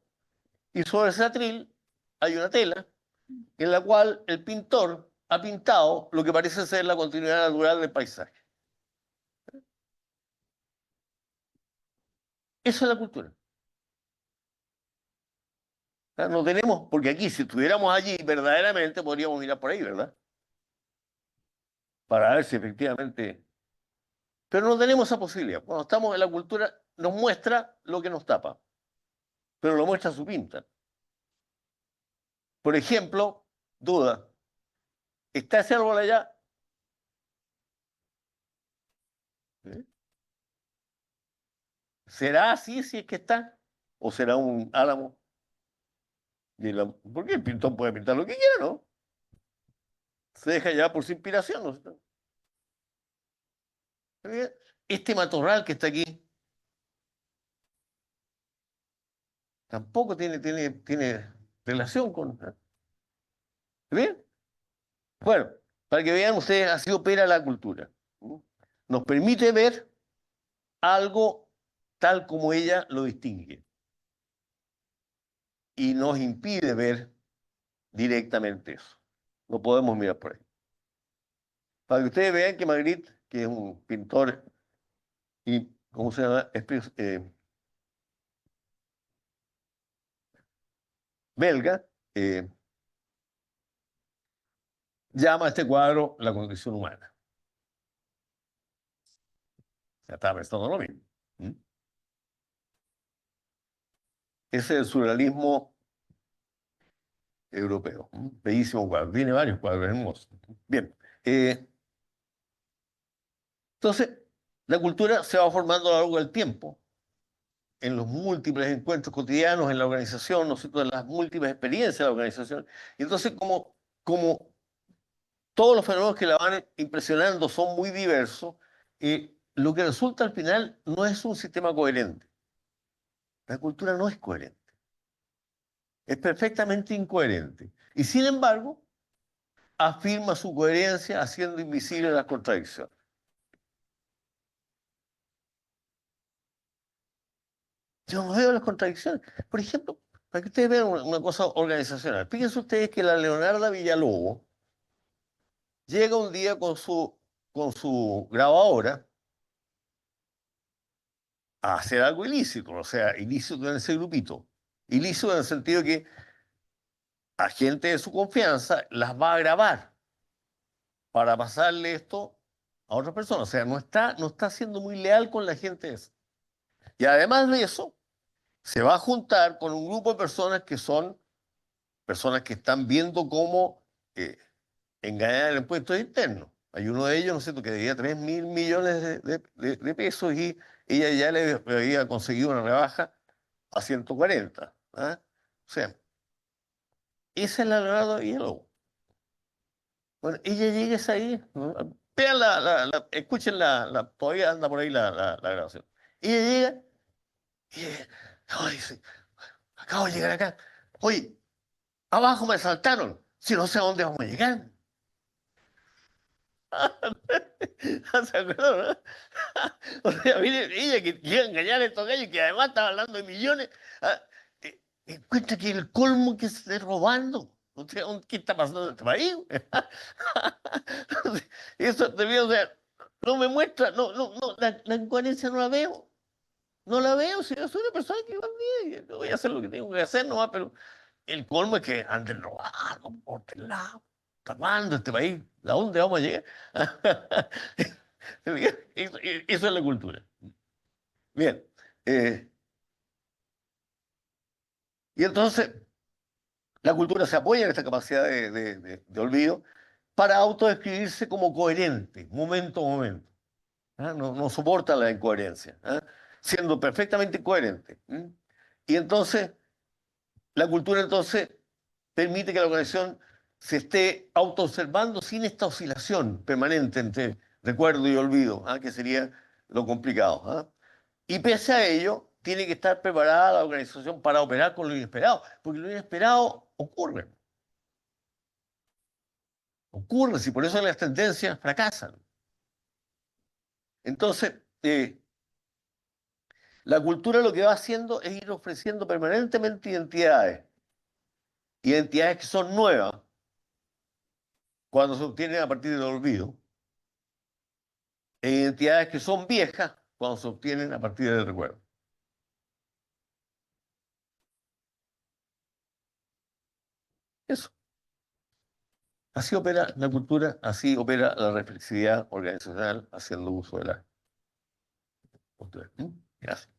y sobre ese atril hay una tela en la cual el pintor ha pintado lo que parece ser la continuidad natural del paisaje. Eso es la cultura. O sea, no tenemos, porque aquí si estuviéramos allí verdaderamente podríamos mirar por ahí, ¿verdad? Para ver si efectivamente... Pero no tenemos esa posibilidad. Cuando estamos en la cultura nos muestra lo que nos tapa, pero lo muestra su pinta. Por ejemplo, duda, ¿está ese árbol allá? ¿Eh? ¿Será así si es que está? ¿O será un álamo? Porque el pintor puede pintar lo que quiera, ¿no? Se deja llevar por su inspiración, ¿no? Este matorral que está aquí tampoco tiene relación con... ¿Bien? Bueno, para que vean ustedes, así opera la cultura. Nos permite ver algo tal como ella lo distingue y nos impide ver directamente eso. No podemos mirar por ahí. Para que ustedes vean que Magritte, que es un pintor y, ¿cómo se llama? Belga, llama a este cuadro la condición humana. Ya estaba pensando lo mismo. Ese es el surrealismo europeo. Bellísimo cuadro. Tiene varios cuadros hermosos. Bien. Entonces, la cultura se va formando a lo largo del tiempo, en los múltiples encuentros cotidianos en la organización, ¿no es cierto?, en las múltiples experiencias de la organización. Y entonces, como todos los fenómenos que la van impresionando son muy diversos, lo que resulta al final no es un sistema coherente. La cultura no es coherente. Es perfectamente incoherente. Y sin embargo, afirma su coherencia haciendo invisibles las contradicciones. Yo no veo las contradicciones. Por ejemplo, para que ustedes vean una cosa organizacional. Fíjense ustedes que la Leonarda Villalobos llega un día con su grabadora a hacer algo ilícito, o sea, ilícito en ese grupito. Ilícito en el sentido que a gente de su confianza las va a grabar para pasarle esto a otras personas. O sea, no está siendo muy leal con la gente esa. Y además de eso, se va a juntar con un grupo de personas que son personas que están viendo cómo engañar en impuestos internos. Hay uno de ellos, ¿no es cierto?, que debía 3.000 millones de pesos y ella ya le había conseguido una rebaja a 140. ¿Ah? O sea, esa es la Leonardo Villalobos. Bueno, ella llega esa ahí, ¿no? Vean escuchen todavía anda por ahí la grabación. Ella llega y ay, dice, acabo de llegar acá. Oye, abajo me saltaron. Si no sé a dónde vamos a llegar. ¿Se acuerdan, no? O sea, mire, ella que llega a engañar a estos gallos que además estaba hablando de millones, ah, encuentra que el colmo que se esté robando. O sea, ¿qué está pasando en este país? Eso te veo, o sea, no me muestra, no, la incoherencia no la veo. No la veo, si yo soy una persona que va bien, yo voy a hacer lo que tengo que hacer nomás, pero el colmo es que anden robando por todos lados. ¿Hasta cuándo este país? ¿A dónde vamos a llegar? Eso es la cultura. Bien. eh, y entonces, la cultura se apoya en esta capacidad de olvido para autodescribirse como coherente, momento a momento. ¿Ah? No soporta la incoherencia, ¿ah? Siendo perfectamente coherente. Y entonces, la cultura entonces permite que la organización se esté autoobservando sin esta oscilación permanente entre recuerdo y olvido, ¿ah? Que sería lo complicado. ¿Ah? Y pese a ello, tiene que estar preparada la organización para operar con lo inesperado, porque lo inesperado ocurre. Ocurre, si por eso las tendencias fracasan. Entonces, la cultura lo que va haciendo es ir ofreciendo permanentemente identidades que son nuevas cuando se obtienen a partir del olvido, e identidades que son viejas cuando se obtienen a partir del recuerdo. Eso. Así opera la cultura, así opera la reflexividad organizacional haciendo uso de la cultura. Gracias.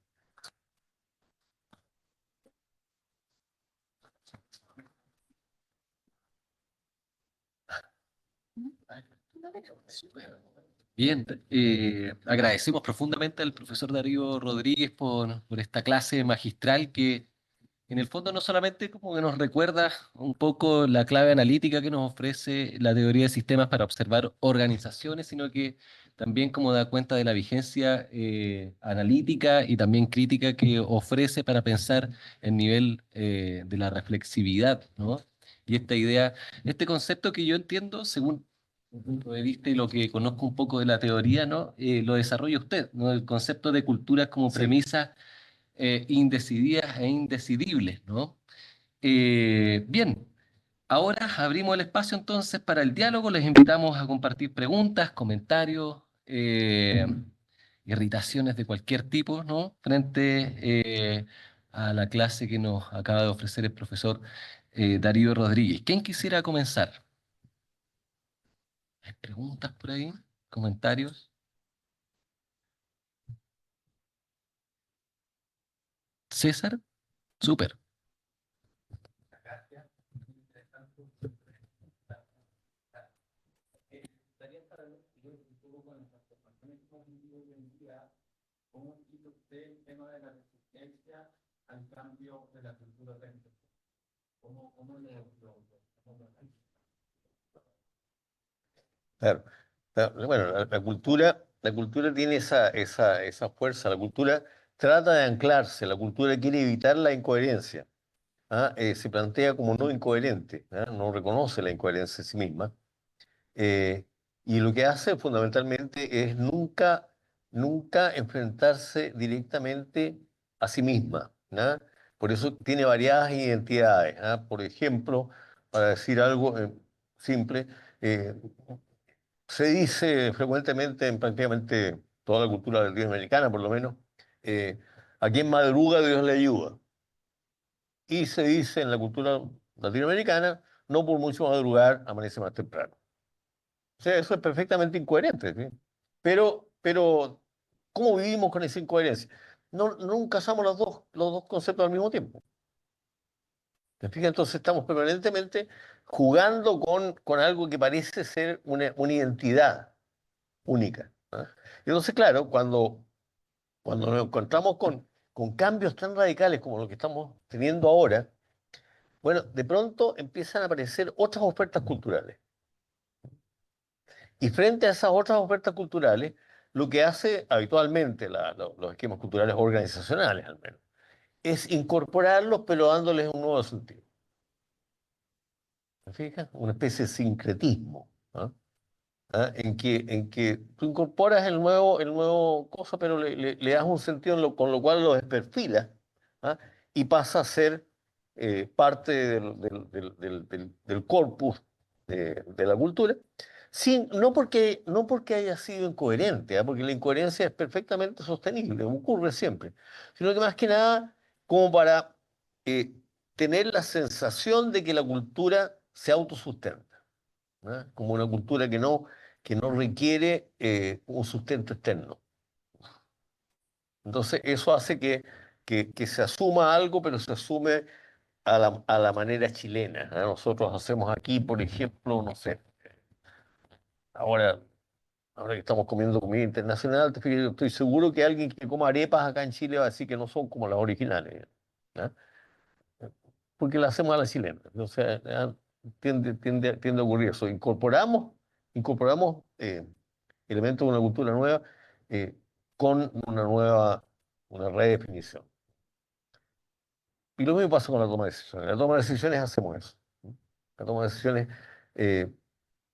Bien, agradecemos profundamente al profesor Darío Rodríguez por esta clase magistral que en el fondo no solamente como que nos recuerda un poco la clave analítica que nos ofrece la teoría de sistemas para observar organizaciones, sino que también como da cuenta de la vigencia analítica y también crítica que ofrece para pensar el nivel de la reflexividad, ¿no? Y esta idea, este concepto que yo entiendo, según mi punto de vista y lo que conozco un poco de la teoría, ¿no? Lo desarrolla usted, ¿no? El concepto de culturas como Sí. premisas indecididas e indecidibles, ¿no? Bien, ahora abrimos el espacio entonces para el diálogo. Les invitamos a compartir preguntas, comentarios, irritaciones de cualquier tipo, ¿no? Frente a la clase que nos acaba de ofrecer el profesor Darío Rodríguez. ¿Quién quisiera comenzar? ¿Hay preguntas por ahí? ¿Comentarios? César, súper. Claro. Bueno, la cultura tiene esa fuerza. La cultura trata de anclarse, la cultura quiere evitar la incoherencia. ¿Ah? Se plantea como no incoherente, ¿ah? No reconoce la incoherencia en sí misma. Eh, y lo que hace fundamentalmente es nunca enfrentarse directamente a sí misma, ¿no? Por eso tiene variadas identidades, ¿ah? Por ejemplo, para decir algo simple, eh, se dice frecuentemente en prácticamente toda la cultura latinoamericana, por lo menos, a quien madruga Dios le ayuda. Y se dice en la cultura latinoamericana, no por mucho madrugar, amanece más temprano. O sea, eso es perfectamente incoherente, ¿sí? Pero, ¿cómo vivimos con esa incoherencia? Nunca usamos los dos conceptos al mismo tiempo. ¿Me explica? Entonces estamos permanentemente jugando con algo que parece ser una identidad única. ¿Ah? Entonces, claro, cuando nos encontramos con cambios tan radicales como los que estamos teniendo ahora, bueno, de pronto empiezan a aparecer otras ofertas culturales. Y frente a esas otras ofertas culturales, lo que hace habitualmente los esquemas culturales organizacionales, al menos, es incorporarlos, pero dándoles un nuevo sentido. ¿Me fijas? Una especie de sincretismo. ¿Ah? ¿Ah? En que tú incorporas el nuevo cosa, pero le das un sentido con lo cual lo desperfilas. ¿Ah? Y pasa a ser parte del corpus de la cultura, no porque haya sido incoherente, ¿ah? Porque la incoherencia es perfectamente sostenible, ocurre siempre, sino que más que nada como para eh, tener la sensación de que la cultura se autosustenta. ¿Ah? Como una cultura que no requiere un sustento externo. Entonces, eso hace que se asuma algo, pero se asume a la manera chilena. ¿Ah? Nosotros hacemos aquí, por ejemplo, no sé, ahora, ahora que estamos comiendo comida internacional, te fijas, yo estoy seguro que alguien que coma arepas acá en Chile va a decir que no son como las originales. ¿Ah? Porque las hacemos a la chilena. O sea, tiende a ocurrir eso. Incorporamos elementos de una cultura nueva eh, con una redefinición. Y lo mismo pasa con la toma de decisiones. La toma de decisiones hacemos eso. ¿No? La toma de decisiones, eh,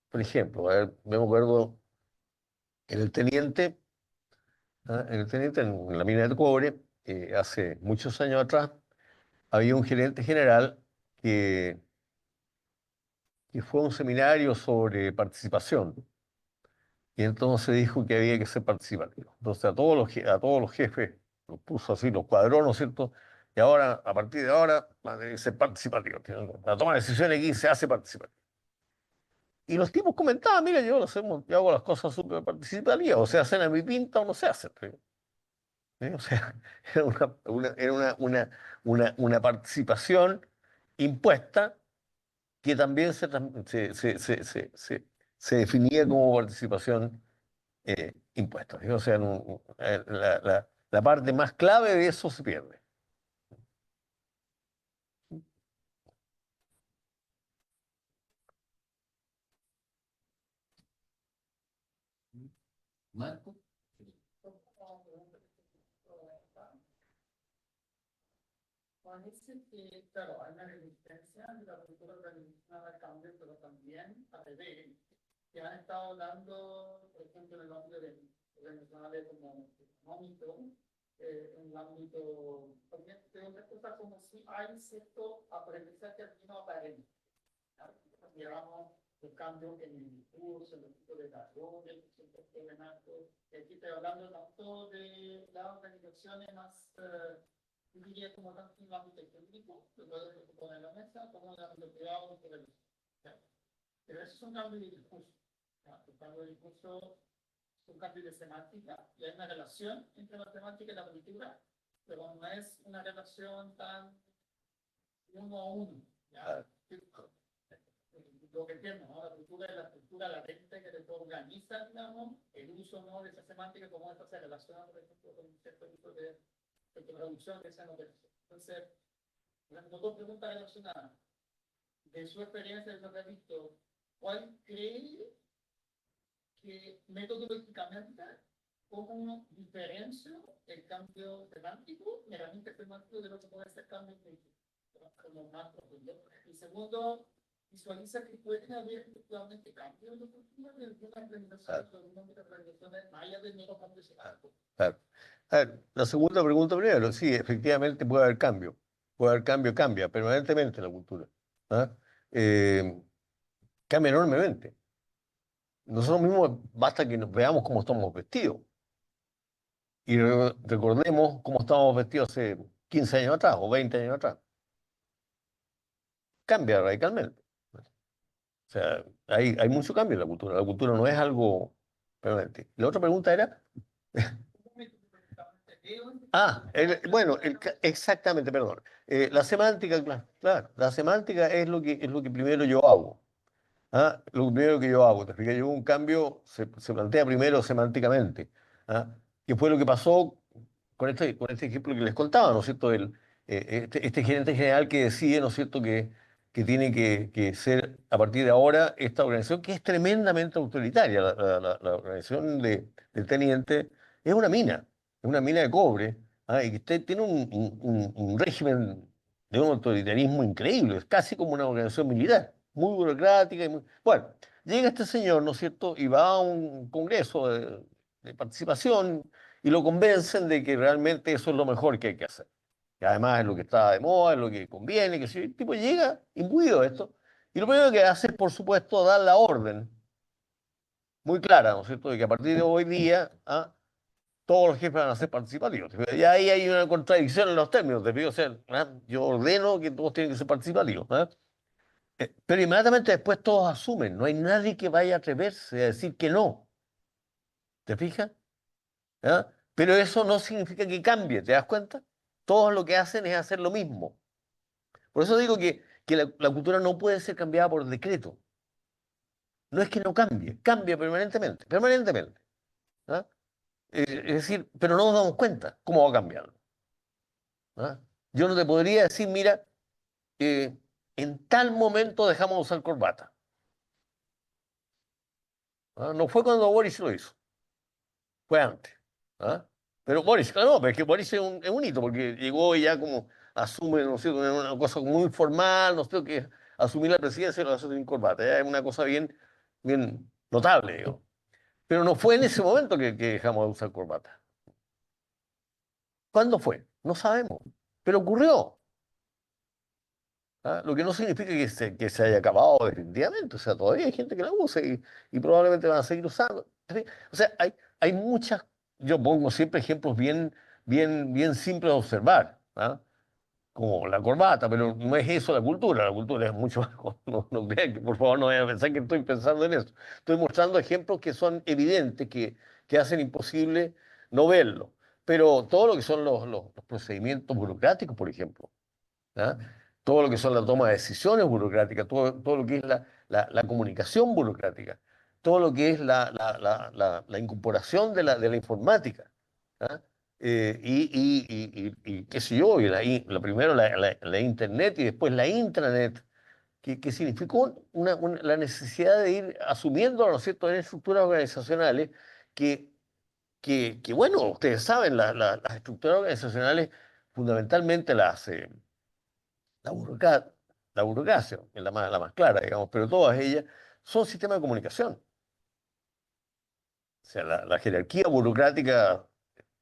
por ejemplo, a ver, me acuerdo en el Teniente, ¿ah? En el Teniente, en la mina de cobre, hace muchos años atrás, había un gerente general que fue a un seminario sobre participación. Y entonces dijo que había que ser participativo. Entonces a todos los jefes los puso así, los cuadró, ¿no es cierto? Y ahora, a partir de ahora, van a ser participativos. La toma de decisiones aquí se hace participativa. Y los tipos comentaban, mira, yo hago las cosas súper participativas, o se hacen a mi pinta o no se hacen. ¿Sí? ¿Sí? O sea, era una participación impuesta que también se definía como participación impuestos. ¿Sí? O sea, la parte más clave de eso se pierde. Marco. Parece que, claro, hay una resistencia de la cultura organizacional al cambio, pero también a revés, que han estado hablando, por ejemplo, en el ámbito de organizacionales como económico, en el ámbito también de otras cosas, como si hay cierto aprendizaje al menos aparente. Digamos, el cambio en el discurso, en el tipo de desarrollo, el concepto problemático. Aquí estoy hablando tanto de las organizaciones más yo diría como tanto en el ámbito técnico, que puede que se pone en la mesa, como en el ámbito privado, pero eso es un cambio de discurso. Un cambio de discurso es un cambio de semántica, y hay una relación entre la temática y la cultura, pero no es una relación tan uno a uno. ¿Ya? Lo que entiendo, ¿no? La cultura es la estructura latente que te organiza, digamos, el uso, ¿no?, de esa semántica, cómo esta se relaciona, por ejemplo, con cierto tipo de producción de esa novela. Entonces, las dos preguntas relacionadas. De su experiencia, de lo que ha visto, ¿cuál cree que metodológicamente cómo diferencia el cambio semántico, meramente semántico, de lo que puede ser cambio técnico, como más profundo? Y segundo, visualiza que pueden haber efectivamente cambios de cultura de alguna organización, de alguna organización más allá del mero cambio semántico. Claro. A ver, la segunda pregunta primero, sí, efectivamente puede haber cambio. Puede haber cambio, cambia permanentemente la cultura. ¿Ah? Eh, Cambia enormemente. Nosotros mismos basta que nos veamos cómo estamos vestidos y recordemos cómo estábamos vestidos hace 15 años atrás o 20 años atrás. Cambia radicalmente. O sea, hay mucho cambio en la cultura. La cultura no es algo permanente. La otra pregunta era... Bueno, exactamente, perdón. La semántica, claro, la semántica es lo que primero yo hago. ¿Ah? Lo primero que yo hago, te fijas, yo un cambio se plantea primero semánticamente. ¿Ah? ¿Qué fue lo que pasó con este ejemplo que les contaba, ¿no es cierto? Este gerente general que decide, ¿no es cierto?, que tiene que ser a partir de ahora esta organización que es tremendamente autoritaria. La organización del teniente es una mina de cobre, ¿ah? Y que tiene un régimen de un autoritarismo increíble, es casi como una organización militar, muy burocrática. Bueno, llega este señor, ¿no es cierto?, y va a un congreso de participación y lo convencen de que realmente eso es lo mejor que hay que hacer. Que además es lo que está de moda, es lo que conviene, que si el tipo llega imbuido de esto, y lo primero que hace es, por supuesto, dar la orden muy clara, ¿no es cierto?, de que a partir de hoy día, todos los jefes van a ser participativos. Y ahí hay una contradicción en los términos. Te pido, o sea, yo ordeno que todos tienen que ser participativos. Pero inmediatamente después todos asumen. No hay nadie que vaya a atreverse a decir que no. ¿Te fijas? ¿Ah? Pero eso no significa que cambie. ¿Te das cuenta? Todos lo que hacen es hacer lo mismo. Por eso digo que la cultura no puede ser cambiada por decreto. No es que no cambie, cambia permanentemente, permanentemente. ¿Ah? Es decir, pero no nos damos cuenta cómo va a cambiar. ¿Ah? Yo no te podría decir, mira, en tal momento dejamos de usar corbata. ¿Ah? No fue cuando Boris lo hizo, fue antes. ¿Ah? Pero Boris, claro, no, pero es que Boris es un hito, porque llegó y ya como asume, ¿no es cierto?, una cosa muy formal, no sé, que asumir la presidencia y lo hace sin corbata. Ya es una cosa bien, bien notable, digo. Pero no fue en ese momento que dejamos de usar corbata. ¿Cuándo fue? No sabemos. Pero ocurrió. ¿Ah? Lo que no significa que se haya acabado definitivamente. O sea, todavía hay gente que la usa y probablemente van a seguir usando. En fin, o sea, hay muchas, yo pongo siempre ejemplos bien simples de observar, ¿ah? Como la corbata, pero no es eso la cultura es mucho más. No crean que, por favor, no vayan a pensar que estoy pensando en eso. Estoy mostrando ejemplos que son evidentes, que hacen imposible no verlo. Pero todo lo que son los procedimientos burocráticos, por ejemplo, ¿ah? Todo lo que son la toma de decisiones burocráticas, todo lo que es la comunicación burocrática, todo lo que es la incorporación de la informática. ¿Ah? Y qué sé yo, primero la Internet y después la intranet, que significó la necesidad de ir asumiendo, ¿no es cierto?, en estructuras organizacionales bueno, ustedes saben, las estructuras organizacionales fundamentalmente la burocracia, la burocracia es la más clara, digamos, pero todas ellas son sistemas de comunicación. O sea, la jerarquía burocrática,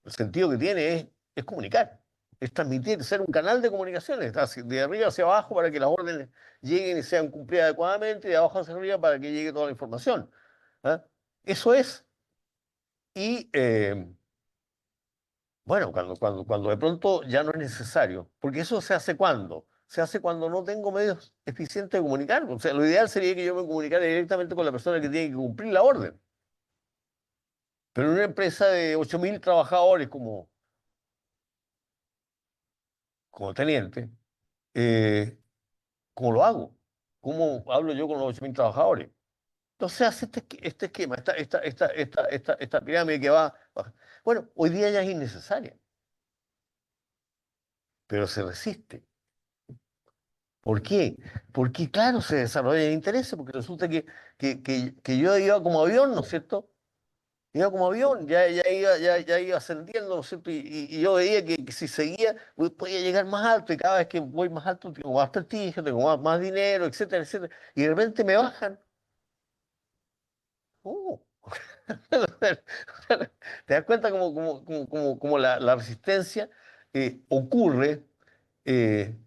el sentido que tiene es comunicar, es transmitir, ser un canal de comunicaciones, de arriba hacia abajo para que las órdenes lleguen y sean cumplidas adecuadamente, y de abajo hacia arriba para que llegue toda la información. ¿Ah? Eso es. Y bueno, cuando de pronto ya no es necesario, porque eso se hace cuando. Se hace cuando no tengo medios eficientes de comunicar. O sea, lo ideal sería que yo me comunicara directamente con la persona que tiene que cumplir la orden. Pero en una empresa de 8.000 trabajadores como teniente, eh, ¿cómo lo hago? ¿Cómo hablo yo con los 8.000 trabajadores? Entonces hace este esquema, esta pirámide que va. Bueno, hoy día ya es innecesaria, pero se resiste. ¿Por qué? Porque, claro, se desarrollan intereses, porque resulta que yo iba como avión, ¿no es cierto? Iba como avión, ya iba ascendiendo, ¿no es cierto? Y yo veía que si seguía, podía llegar más alto, y cada vez que voy más alto tengo más prestigio, tengo más dinero, etcétera, etcétera. Y de repente me bajan. Oh. ¿Te das cuenta cómo la resistencia ocurre? eh,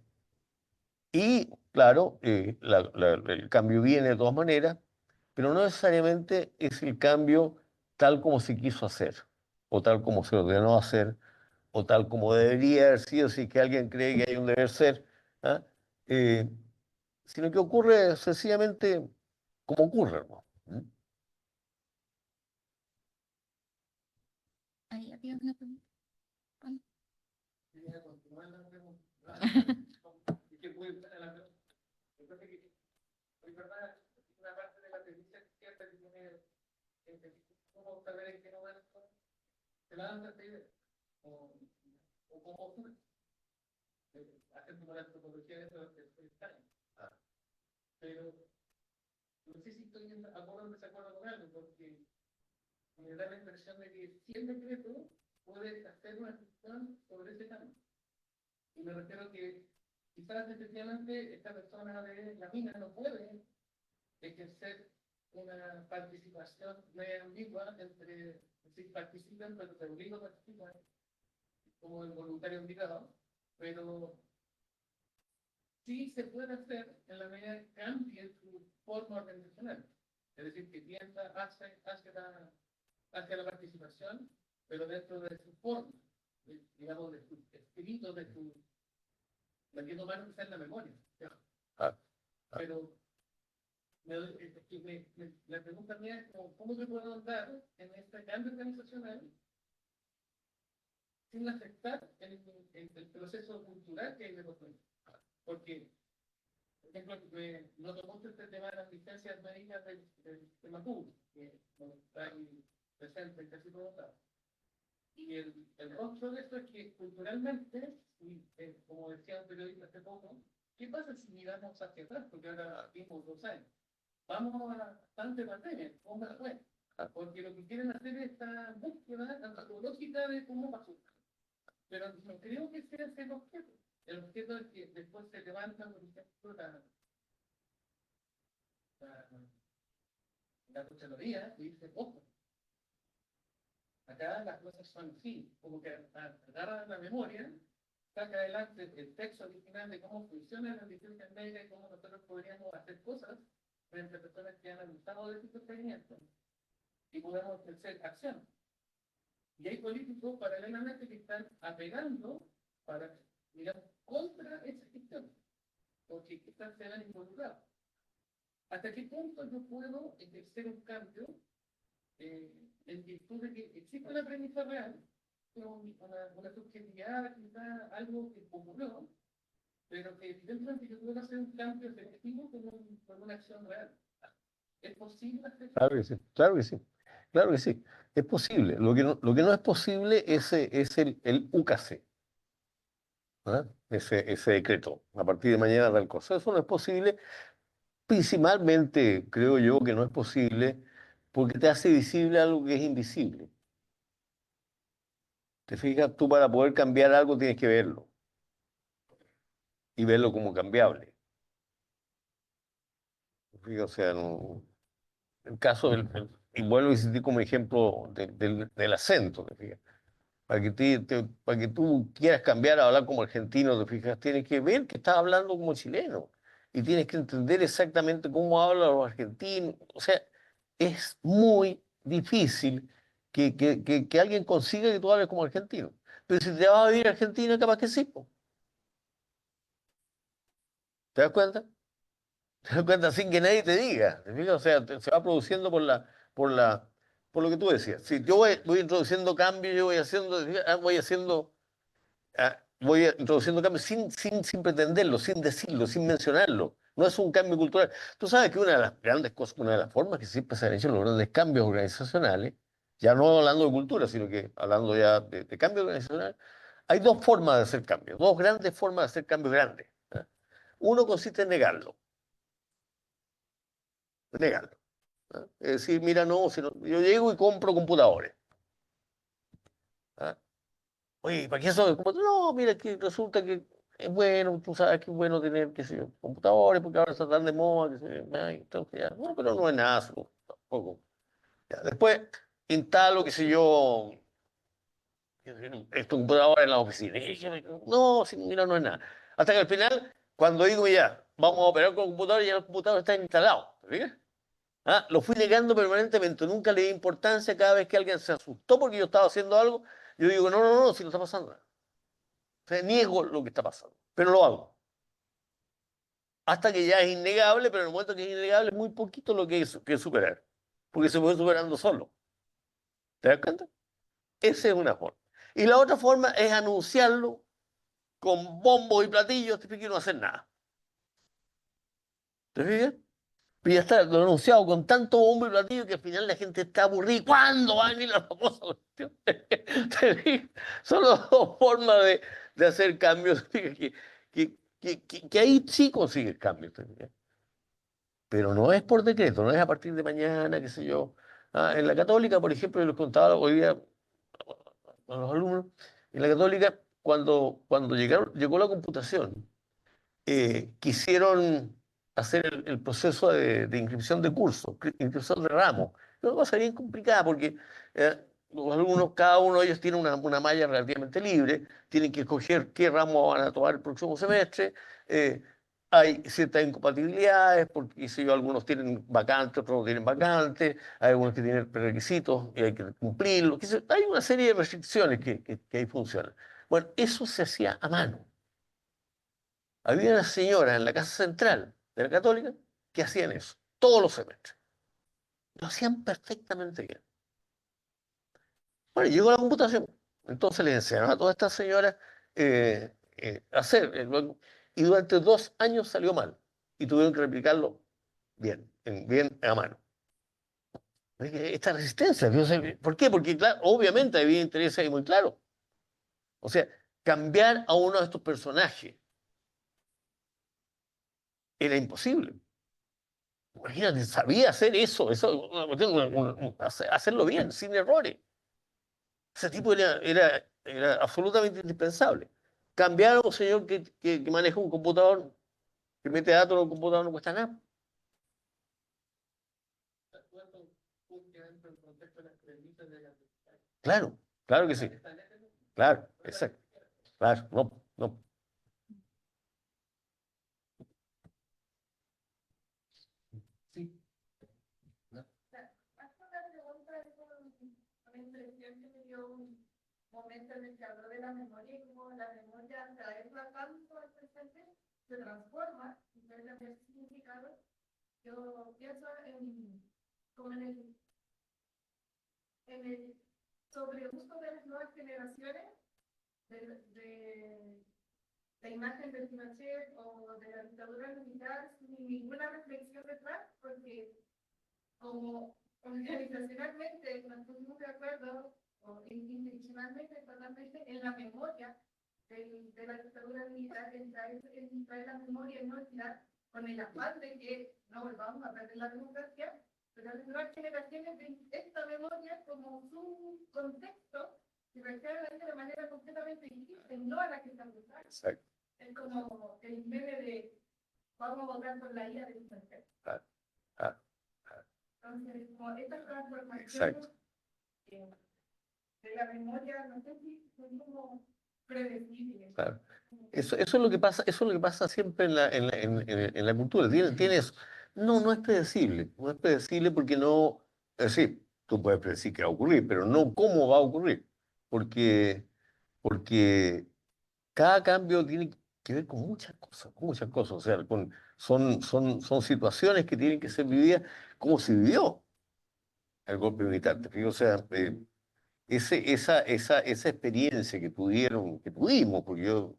Y claro, el cambio viene de todas maneras, pero no necesariamente es el cambio tal como se quiso hacer, o tal como se ordenó hacer, o tal como debería haber sido si que alguien cree que hay un deber ser, ¿ah? Eh, Sino que ocurre sencillamente como ocurre, ¿no? ¿Mm? Ahí había una pregunta. quería continuar la pregunta. Y que muy buena la pregunta. Yo creo que, es verdad, una parte de la premisa es cierta que tiene cómo saber en qué momento se lanza esta idea. O cómo surge. Hacer como la antropología de eso es extraño. Pero no sé si estoy de acuerdo o desacuerdo con algo, porque me da la impresión de que si el decreto puede hacer una gestión sobre ese tema. Y me refiero a que quizás efectivamente esta persona de la mina no puede ejercer una participación media ambigua entre si participan, pero se obliga a participar como el voluntario obligado, pero sí se puede hacer en la medida que cambie su forma organizacional. Es decir, que tienda hacia la participación, pero dentro de su forma, digamos, de su espíritu, de su... Me entiendo mal que sea en la memoria. Pero la pregunta mía es cómo se puede dar en este cambio organizacional sin afectar el proceso cultural que hay de los pueblos. Porque, por ejemplo, me noto mucho este tema de las licencias médicas de Macul, que está ahí presente en casi todos lados. Y el rostro de esto es que culturalmente, y, como decía un periodista hace poco, ¿qué pasa si miramos hacia atrás? Porque ahora vimos 2 años. Vamos a bastante pandemia, ¿cómo fue? Porque lo que quieren hacer es esta búsqueda antropológica de cómo pasó. Pero no creo que sea ese el objeto. El objeto es que después se levanta, por ejemplo, la Contraloría y dice, ojo, acá las cosas son así, como que agarra la memoria, saca adelante el texto original de cómo funcionan las licencias médicas y cómo nosotros podríamos hacer cosas frente a personas que han abusado de estos procedimientos y podemos hacer acción. Y hay políticos paralelamente que están apelando para, digamos, contra esa gestión, porque quizás se ven involucrados. ¿Hasta qué punto yo puedo ejercer un cambio en virtud de que existe una premisa real, una subjetividad, quizás algo que ocurrió, pero que evidentemente yo puedo hacer un cambio efectivo con una acción real? ¿Es posible hacer? Claro que sí, claro que sí, claro que sí. Es posible. Lo que no es posible es el UCAC, ¿ah? Ese decreto, a partir de mañana tal cosa. Eso no es posible. Principalmente creo yo que no es posible porque te hace visible algo que es invisible. ¿Te fijas? Tú para poder cambiar algo tienes que verlo y verlo como cambiable. ¿Te fijas? O sea, el caso y vuelvo a insistir como ejemplo del acento, ¿te fijas? Para que tú quieras cambiar a hablar como argentino, te fijas, tienes que ver que estás hablando como chileno y tienes que entender exactamente cómo hablan los argentinos. O sea, es muy difícil que alguien consiga que tú hables como argentino. Pero si te vas a vivir a Argentina, capaz que sí, po. ¿Te das cuenta? Te das cuenta sin que nadie te diga. ¿Te fijas? O sea, se va produciendo por la, por lo que tú decías. Si yo voy introduciendo cambios, yo voy haciendo voy introduciendo cambios sin pretenderlo, sin decirlo, sin mencionarlo. No es un cambio cultural. Tú sabes que una de las grandes cosas, una de las formas que siempre se han hecho los grandes cambios organizacionales, ya no hablando de cultura, sino que hablando ya de cambio organizacional, hay 2 formas de hacer cambios, 2 grandes formas de hacer cambios grandes. ¿Ah? Uno consiste en negarlo. Negarlo. ¿Ah? Es decir, mira, no, si no, yo llego y compro computadores. ¿Ah? Oye, ¿para qué eso? No, mira, que resulta que es bueno, tú sabes que es bueno tener, qué sé yo, computadores, porque ahora está tan de moda, que se entonces ya, no, pero no es nada, tampoco. Ya, después instalo, qué sé yo, estos computadores en la oficina. Y dije, no, sí, mira, no es nada. Hasta que al final, cuando digo ya, vamos a operar con computadores, ya el computador está instalado. ¿Te fijas? Ah, lo fui negando permanentemente, nunca le di importancia cada vez que alguien se asustó porque yo estaba haciendo algo. Yo digo, no, no, no, si no está pasando nada. O sea, niego lo que está pasando, pero lo hago. Hasta que ya es innegable, pero en el momento que es innegable es muy poquito lo que superar, porque se puede superando solo. ¿Te das cuenta? Esa es una forma. Y la otra forma es anunciarlo con bombos y platillos, te fijas, y no hacen nada. ¿Te fijas? Pero ya está anunciado con tanto bombo y platillo que al final la gente está aburrida. ¿Cuándo va a venir la famosa cuestión? ¿Te fijas? Son las dos formas de hacer cambios. Que ahí sí consigues cambios. ¿Te fijas? Pero no es por decreto, no es a partir de mañana, qué sé yo. En la Católica, por ejemplo, yo les contaba hoy día a los alumnos, en la Católica, cuando llegó la computación, quisieron hacer el proceso de inscripción de cursos, inscripción de ramos. Es una cosa bien complicada porque los alumnos, cada uno de ellos tiene una malla relativamente libre, tienen que escoger qué ramo van a tomar el próximo semestre. Hay ciertas incompatibilidades, porque si yo, algunos tienen vacantes, otros no tienen vacantes, hay algunos que tienen prerequisitos y hay que cumplirlos. Hay una serie de restricciones que ahí funcionan. Bueno, eso se hacía a mano. Había unas señoras en la Casa Central de la Católica que hacían eso, todos los semestres. Lo hacían perfectamente bien. Bueno, llegó la computación. Entonces les enseñaron a todas estas señoras a hacer. Y durante 2 años salió mal. Y tuvieron que replicarlo bien, bien a mano. Esta resistencia, ¿por qué? Porque, claro, obviamente había intereses ahí muy claros. O sea, cambiar a uno de estos personajes era imposible. Imagínate, sabía hacer eso, hacerlo bien, sin errores. Ese tipo era absolutamente indispensable. Cambiar a un señor que maneja un computador, que mete datos en un computador, no cuesta nada. Claro, claro que sí. Claro, exacto. Claro, no, no. Sí. Momento en el que habló de la memoria y cómo la memoria, al traerla tanto al presente, se transforma y puede cambiar su significado. Yo pienso como en el sobreuso de las nuevas generaciones de la imagen del Pinochet o de la dictadura militar sin ninguna reflexión detrás, porque como organizacionalmente nos pusimos de acuerdo o institucionalmente, totalmente en la memoria de la dictadura militar, en traer la memoria y no olvidar, con el afán de que no volvamos a perder la democracia, pero las nuevas generaciones ven esta memoria como su contexto y refieren a ella de manera completamente distinta, no a la que están buscando. Exacto. Es como el meme de vamos a votar por la ira de Pinochet. Entonces, como estas transformaciones de la memoria, no sé si son como predecibles. Claro. Eso es lo que pasa, eso es lo que pasa siempre en la cultura. Tiene eso. No, no es predecible. No es predecible porque no. Es decir, tú puedes predecir qué va a ocurrir, pero no cómo va a ocurrir. Porque cada cambio tiene que ver con muchas cosas, con muchas cosas. O sea, son situaciones que tienen que ser vividas como se vivió el golpe militar. ¿Te fijas? O sea, esa experiencia que tuvimos, porque yo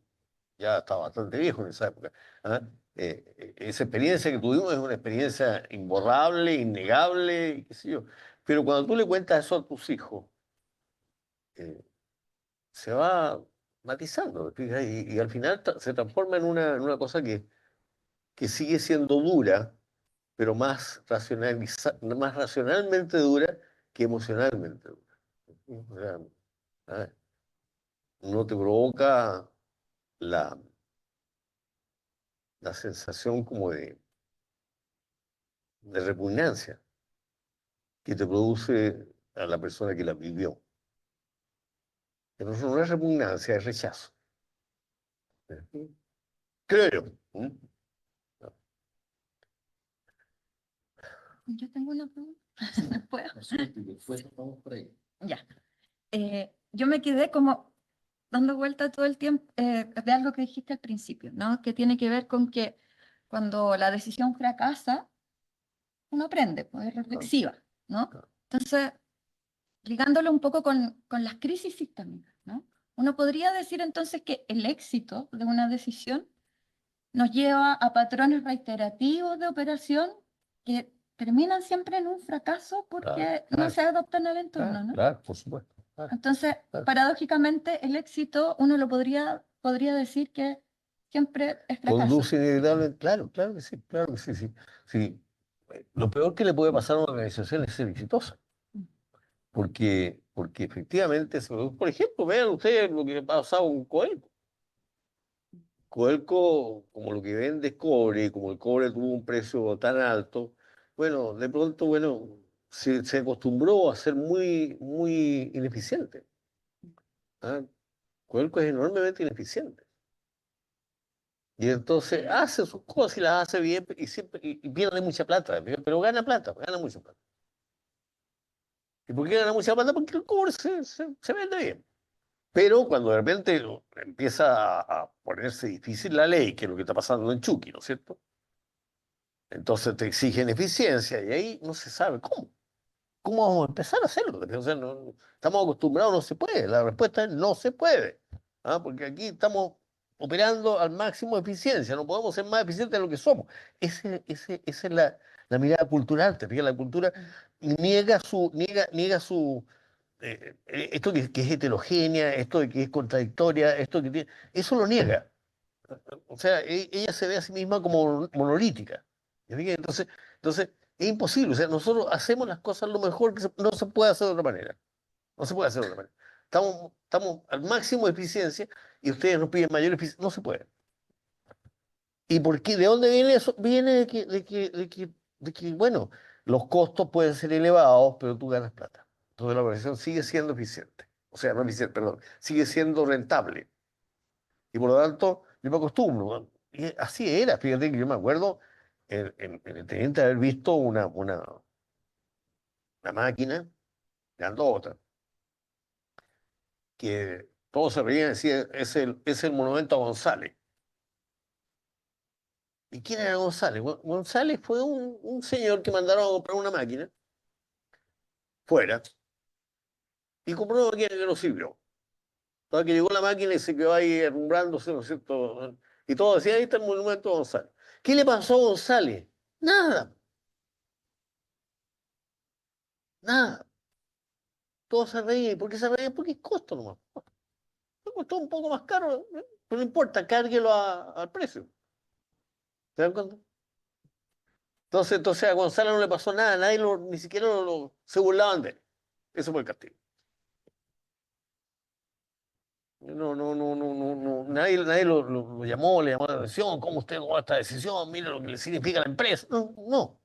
ya estaba bastante viejo en esa época, ¿ah? Esa experiencia que tuvimos es una experiencia imborrable, innegable, y qué sé yo. Pero cuando tú le cuentas eso a tus hijos, eh, se va matizando, ¿te fijas? Y al final se transforma en una cosa que sigue siendo dura, pero más racionalmente dura que emocionalmente dura. O sea, ¿ah? No te provoca la, la sensación como de repugnancia que te produce a la persona que la vivió. Pero no es repugnancia, es rechazo. Creo yo. ¿Mm? Yo tengo una pregunta. ¿Puedo? Después vamos por ahí. Ya. Yo me quedé como dando vuelta todo el tiempo de algo que dijiste al principio, ¿no? Que tiene que ver con que cuando la decisión fracasa, uno aprende, pues es reflexiva, ¿no? Entonces, ligándolo un poco con las crisis sistémicas, ¿no? Uno podría decir entonces que el éxito de una decisión nos lleva a patrones reiterativos de operación que terminan siempre en un fracaso porque no se adaptan al entorno, ¿no? Claro, por supuesto. Claro. Entonces, Claro. paradójicamente, el éxito uno lo podría decir que siempre es fracaso. Conduce inevitablemente, claro que sí, claro que sí, sí. Sí. Lo peor que le puede pasar a una organización es ser exitosa. Porque efectivamente, por ejemplo, vean ustedes lo que ha pasado con Coelco. Coelco, como lo que vende es cobre, como el cobre tuvo un precio tan alto, bueno, de pronto, bueno, se acostumbró a ser muy ineficiente. ¿Ah? Coelco es enormemente ineficiente. Y entonces hace sus cosas y las hace bien y pierde mucha plata, pero gana plata, gana mucha plata. ¿Y por qué gana mucha plata? Porque el cobre se vende bien. Pero cuando de repente empieza a ponerse difícil la ley, que es lo que está pasando en Chucky, ¿no es cierto? Entonces te exigen eficiencia y ahí no se sabe cómo. ¿Cómo vamos a empezar a hacerlo? O sea, estamos acostumbrados, no se puede. La respuesta es no se puede. ¿Ah? Porque aquí estamos operando al máximo de eficiencia, no podemos ser más eficientes de lo que somos. Esa es la mirada cultural, te fijas, la cultura niega su esto que es heterogénea, esto de que es contradictoria, esto que tiene, eso lo niega. O sea, ella se ve a sí misma como monolítica. ¿Me fijas? Entonces, es imposible. O sea, nosotros hacemos las cosas lo mejor que no se puede hacer de otra manera. No se puede hacer de otra manera. Estamos al máximo de eficiencia y ustedes nos piden mayor eficiencia. No se puede. ¿Y por qué? ¿De dónde viene eso? Viene de que, bueno, los costos pueden ser elevados, pero tú ganas plata. Entonces la organización sigue siendo eficiente. O sea, no eficiente, perdón, sigue siendo rentable. Y por lo tanto, yo me acostumbro, ¿no? Y así era, fíjate que yo me acuerdo en el teniente haber visto una máquina, grandota, que todos se reían y decían, es el monumento a González. ¿Y quién era González? González fue un señor que mandaron a comprar una máquina fuera y compró una máquina que no sirvió. Entonces que llegó la máquina y se quedó ahí herrumbrándose, ¿no es cierto? Y todos decían, ahí está el monumento a González. ¿Qué le pasó a González? Nada, nada. Todos se reían. ¿Por qué se reían? Porque es costo nomás. Costó un poco más caro, pero no importa, cárguelo al precio. ¿Se dan cuenta? Entonces a Gonzalo no le pasó nada, nadie ni siquiera se burlaban de él. Eso fue el castigo. Nadie lo llamó, le llamó la atención, ¿cómo usted tomó esta decisión? Mire lo que le significa a la empresa. No, no.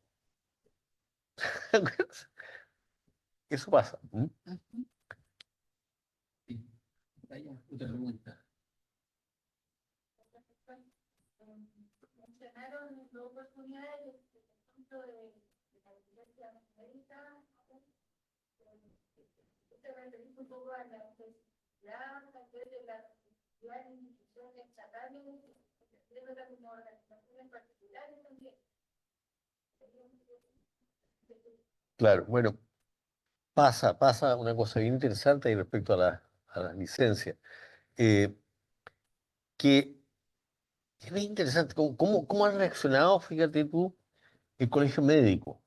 Eso pasa. Otra pregunta. Mencionaron dos oportunidades desde el punto de la iglesia médica. Usted refería un poco a la universidad, tal vez de las instituciones estatales, pero como organizaciones particulares también. Claro, bueno, pasa una cosa bien interesante ahí respecto a las licencias. Eh, que es bien interesante, ¿cómo han reaccionado, fíjate tú, el colegio médico?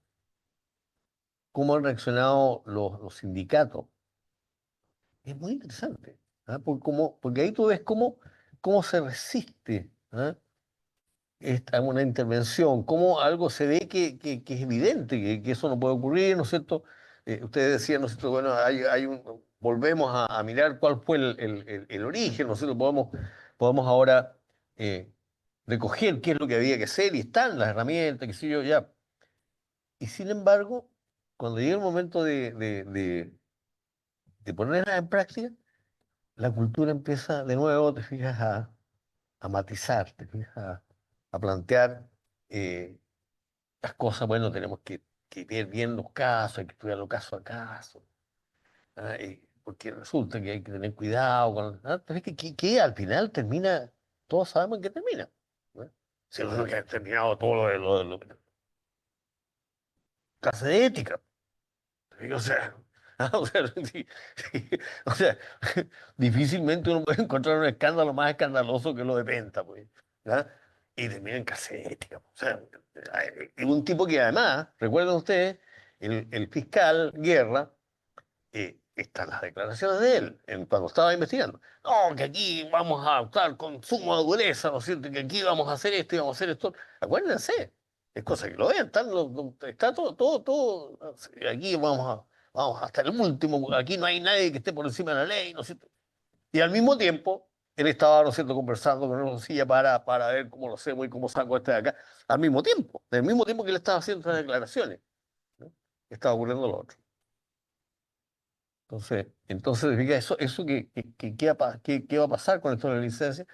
¿Cómo han reaccionado los sindicatos? Es muy interesante, ¿ah? Porque ahí tú ves cómo se resiste, ¿ah? Una intervención, cómo algo se ve que es evidente, que eso no puede ocurrir, ¿no es cierto? Ustedes decían, ¿no es cierto? Bueno, volvemos a mirar cuál fue el origen, ¿no es cierto? Podemos ahora recoger qué es lo que había que hacer y están las herramientas, qué sé yo, ya. Y sin embargo, cuando llega el momento de ponerla en práctica, la cultura empieza de nuevo, te fijas, a matizar, te fijas, a plantear las cosas. Bueno, tenemos que ver bien los casos, hay que estudiarlo caso a caso, ¿ah? Porque resulta que hay que tener cuidado con, ¿ah? Pero es que al final termina, todos sabemos en qué termina, ¿no? Si no que ha terminado todo lo clase de ética. O sea, O sea, sí, sí, o sea, difícilmente uno puede encontrar un escándalo más escandaloso que lo de Penta, pues. ¿Ya? Y termina en cárcel ética. O sea, es un tipo que además, recuerden ustedes, el fiscal Guerra, están las declaraciones de él cuando estaba investigando. No, que aquí vamos a actuar con suma dureza, ¿no es cierto? Que aquí vamos a hacer esto y vamos a hacer esto. Acuérdense, es cosa que lo vean, está todo. Aquí vamos hasta el último, aquí no hay nadie que esté por encima de la ley, ¿no es cierto? Y al mismo tiempo, él estaba, ¿no es cierto?, conversando con una silla para ver cómo lo hacemos y cómo saco este de acá, al mismo tiempo que él estaba haciendo estas declaraciones, ¿no? Estaba ocurriendo lo otro. Entonces, fíjate, eso ¿qué va a pasar con esto de la licencia?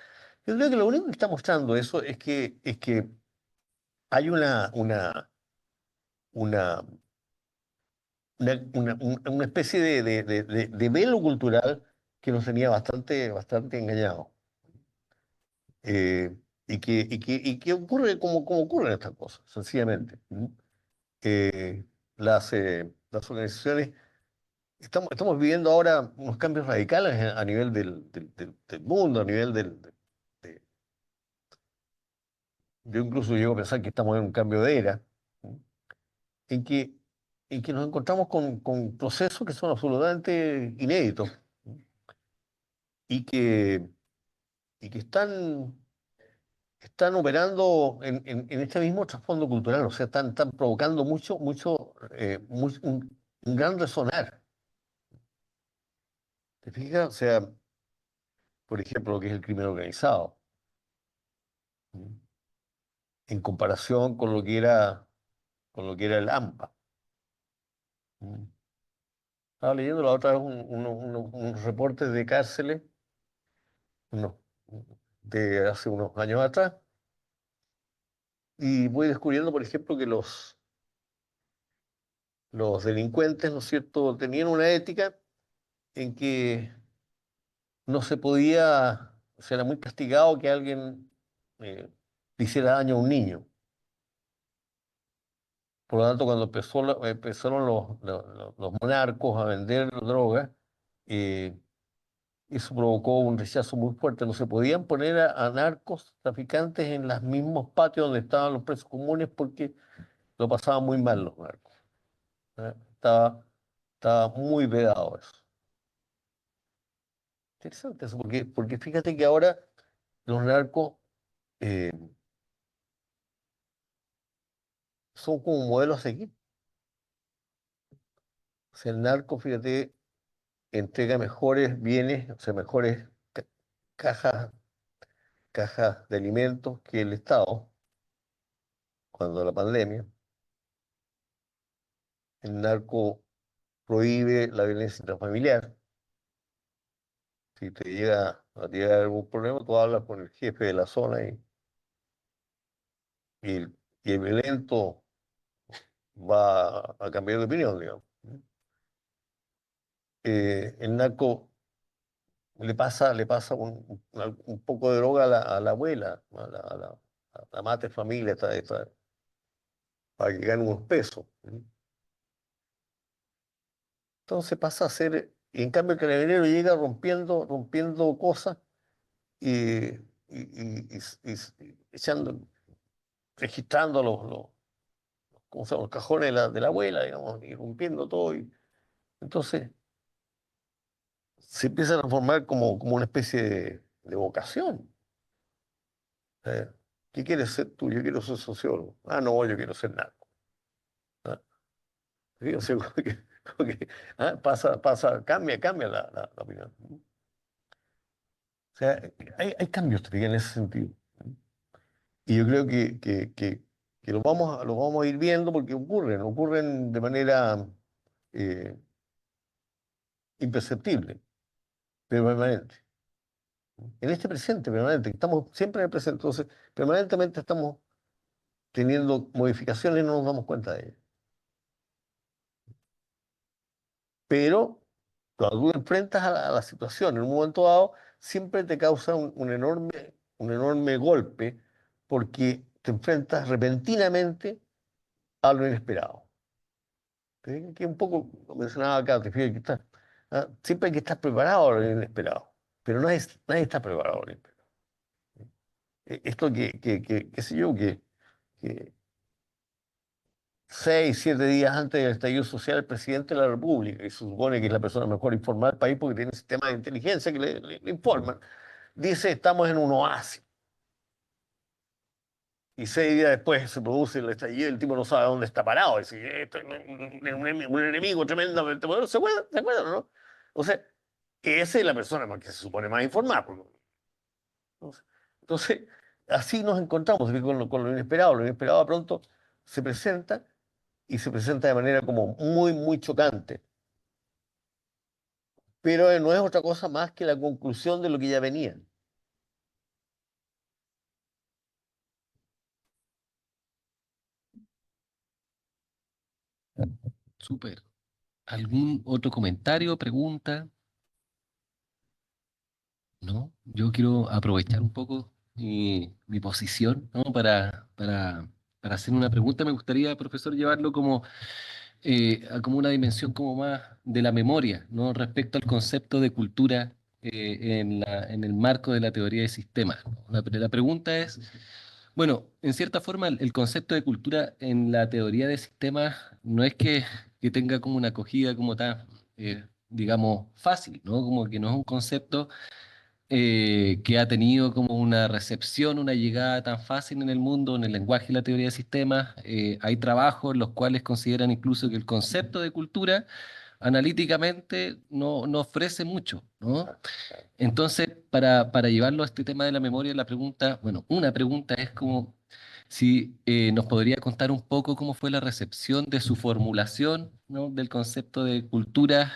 Yo creo que lo único que está mostrando eso es que hay una, una especie de velo cultural que nos tenía bastante engañados. Eh, y que ocurre como ocurren estas cosas, sencillamente. ¿Mm? Las organizaciones. Estamos viviendo ahora unos cambios radicales a nivel del mundo, a nivel de- yo incluso llego a pensar que estamos en un cambio de era, ¿no? en que, en que nos encontramos con procesos que son absolutamente inéditos, ¿no? y que, y que están operando en este mismo trasfondo cultural, o sea, están provocando un gran resonar. ¿Te fijas? O sea, por ejemplo, lo que es el crimen organizado, ¿no? En comparación con lo que era el AMPA. Mm. Estaba leyendo la otra vez unos reportes de cárceles unos- de hace unos años atrás y voy descubriendo, por ejemplo, que los delincuentes, ¿no es cierto?, tenían una ética en que no se podía, o sea, era muy castigado que alguien eh, le hiciera daño a un niño. Por lo tanto, cuando empezaron los narcos a vender drogas, eh, eso provocó un rechazo muy fuerte. No se podían poner a narcos traficantes en los mismos patios donde estaban los presos comunes porque lo pasaban muy mal los narcos. ¿Eh? Estaba muy vedado eso. Interesante eso, porque fíjate que ahora los narcos eh, son como modelos a seguir. O sea, el narco, fíjate, entrega mejores bienes, o sea, mejores cajas, cajas de alimentos que el Estado cuando la pandemia. El narco prohíbe la violencia intrafamiliar. Si te llega a llegar algún problema, tú hablas con el jefe de la zona y el violento va a cambiar de opinión, digamos. El narco le pasa un poco de droga a la abuela, a la mater familia, para que gane unos pesos. Entonces pasa a ser, y en cambio el carabinero llega rompiendo cosas y, echando, registrando ¿cómo se llama? Los cajones de la abuela, digamos, y rompiendo todo. Entonces se empiezan a formar como una especie de vocación. Eh, ¿Qué quieres ser tú? Yo quiero ser sociólogo. Ah, no, yo quiero ser narco. ¿Ah? Sí, o sea, cambia la opinión. O sea, hay cambios también en ese sentido. Y yo creo que lo vamos a ir viendo porque ocurren de manera eh, imperceptible, pero permanente. En este presente permanente, que estamos siempre en el presente, entonces permanentemente estamos teniendo modificaciones y no nos damos cuenta de ellas. Pero cuando tú te enfrentas a la situación en un momento dado, siempre te causa un enorme golpe porque te enfrentas repentinamente a lo inesperado. Que un poco lo mencionaba acá, te fijas que siempre hay que estar preparado para lo inesperado, pero nadie está preparado para lo inesperado. Esto qué sé yo, que 6, 7 días antes del estallido social, el presidente de la República, que se supone que es la persona mejor informada del país porque tiene sistemas de inteligencia que le informan, dice: estamos en un oasis. Y 6 días después se produce el estallido y el tipo no sabe dónde está parado. Dice: esto es un enemigo tremendamente poderoso. ¿Se acuerdan o no? O sea, esa es la persona que se supone más informada. Entonces, así nos encontramos con lo inesperado. Lo inesperado de pronto se presenta, y se presenta de manera como muy, muy chocante. Pero no es otra cosa más que la conclusión de lo que ya venía. Súper. ¿Algún otro comentario, pregunta? ¿No? Yo quiero aprovechar un poco mi posición, ¿no? Para hacer una pregunta. Me gustaría, profesor, llevarlo como, como una dimensión como más de la memoria, ¿no? Respecto al concepto de cultura en el marco de la teoría de sistemas, ¿no? La pregunta es, bueno, en cierta forma el concepto de cultura en la teoría de sistemas no es que tenga como una acogida como tan, digamos, fácil, ¿no? Como que no es un concepto que ha tenido como una recepción, una llegada tan fácil en el mundo, en el lenguaje y la teoría de sistemas. Hay trabajos en los cuales consideran incluso que el concepto de cultura analíticamente no ofrece mucho, ¿no? Entonces, para llevarlo a este tema de la memoria, la pregunta, bueno, una pregunta es como si nos podría contar un poco cómo fue la recepción de su formulación, ¿no? Del concepto de cultura,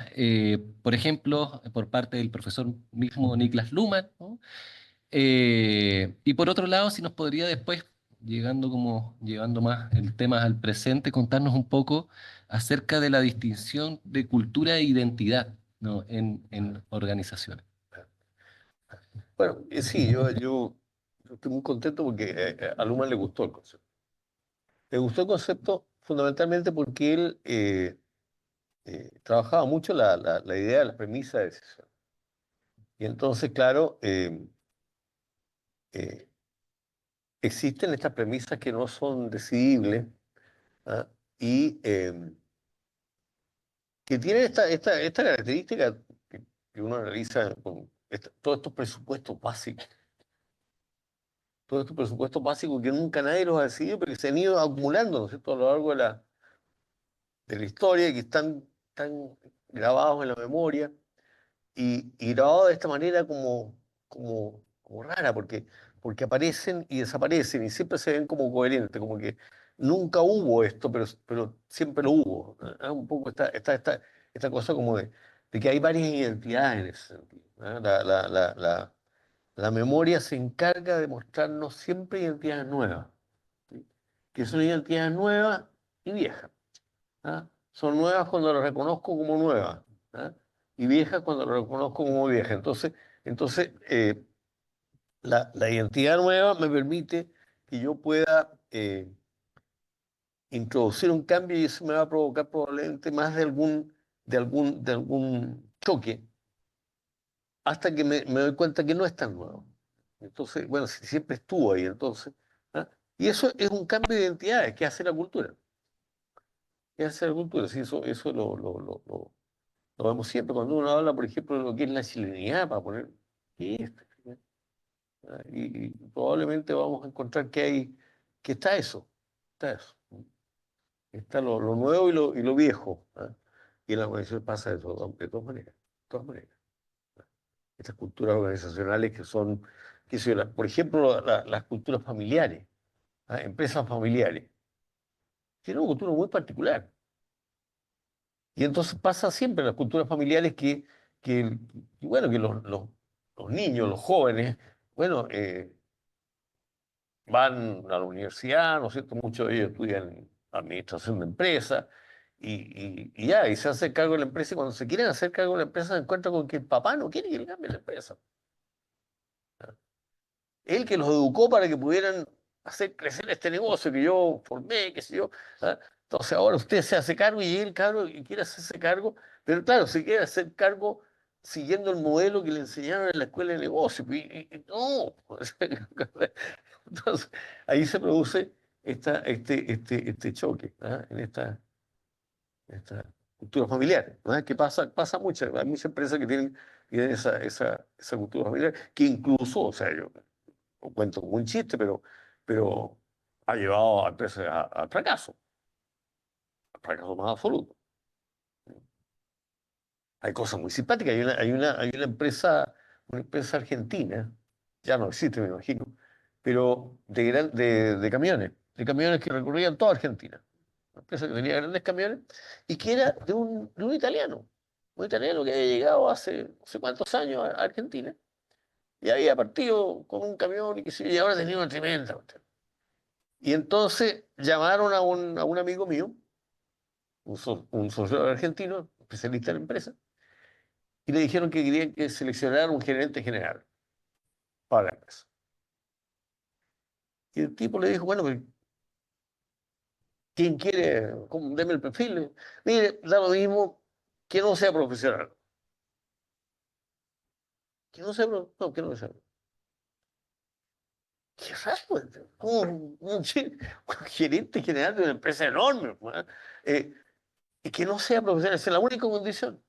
por ejemplo, por parte del profesor mismo Niklas Luhmann, ¿no? Y por otro lado, si nos podría después, llevando más el tema al presente, contarnos un poco acerca de la distinción de cultura e identidad, ¿no? En organizaciones. Bueno, sí, yo estoy muy contento porque a Luma le gustó el concepto. Le gustó el concepto fundamentalmente porque él trabajaba mucho la idea de la premisa de decisión. Y entonces, claro, eh, existen estas premisas que no son decidibles, ¿ah? Y que tienen esta característica que uno realiza con todos estos presupuestos básicos. Todos estos presupuestos básicos que nunca nadie los ha decidido, pero que se han ido acumulando, ¿no es cierto?, a lo largo de la historia, que están grabados en la memoria y grabados de esta manera como rara, porque aparecen y desaparecen y siempre se ven como coherentes, como que nunca hubo esto, pero siempre lo hubo. Un poco esta cosa como de que hay varias identidades en ese sentido. La memoria se encarga de mostrarnos siempre identidades nuevas, ¿sí? Que son identidades nuevas y viejas. ¿Ah? Son nuevas cuando las reconozco como nuevas, ¿ah? Y viejas cuando las reconozco como viejas. Entonces la identidad nueva me permite que yo pueda introducir un cambio y eso me va a provocar probablemente más de algún choque hasta que me doy cuenta que no es tan nuevo. Entonces, bueno, siempre estuvo ahí, entonces. ¿Ah? Y eso es un cambio de identidades que hace la cultura. Que hace la cultura, sí, eso lo vemos siempre cuando uno habla, por ejemplo, de lo que es la chilenidad, para poner, ¿qué es esta chilenidad? ¿Ah? Y probablemente vamos a encontrar que está eso, está eso. Está lo nuevo y lo viejo. ¿Ah? Y en la organización pasa eso, de todas maneras, de todas maneras. Estas culturas organizacionales que son, qué sé yo, por ejemplo, las culturas familiares, ¿ah? Empresas familiares, tienen una cultura muy particular. Y entonces pasa siempre en las culturas familiares bueno, que los niños, los jóvenes, bueno, van a la universidad, ¿no es cierto? Muchos de ellos estudian administración de empresas y se hacen cargo de la empresa y cuando se quieren hacer cargo de la empresa se encuentran con que el papá no quiere que le cambie la empresa. Él que los educó para que pudieran hacer crecer este negocio que yo formé, qué sé yo, ¿ah? Entonces ahora usted se hace cargo y el cabro y quiere hacerse cargo, pero claro, se quiere hacer cargo siguiendo el modelo que le enseñaron en la escuela de negocio. No. Entonces ahí se produce este choque, ¿ah? En esta cultura familiar, ¿no? Que pasa mucho. Hay muchas empresas que tienen esa cultura familiar, que incluso, o sea, yo lo cuento como un chiste, pero ha llevado a empresas al fracaso más absoluto. Hay cosas muy simpáticas. Hay una empresa argentina, ya no existe, me imagino, pero de camiones que recorrían toda Argentina. Una empresa que tenía grandes camiones y que era de un italiano. Un italiano que había llegado hace no sé cuántos años a Argentina y había partido con un camión y ahora tenía una tremenda cuestión. Y entonces llamaron a un amigo mío, un socio argentino, especialista en la empresa, y le dijeron que querían que seleccionara un gerente general para la empresa. Y el tipo le dijo, bueno, pero ¿quién quiere? Deme el perfil. Mire, da lo mismo que no sea profesional. Que no sea profesional. No, que no sea. Qué raro, un gerente general de una empresa enorme, pues, y que no sea profesional, esa es la única condición.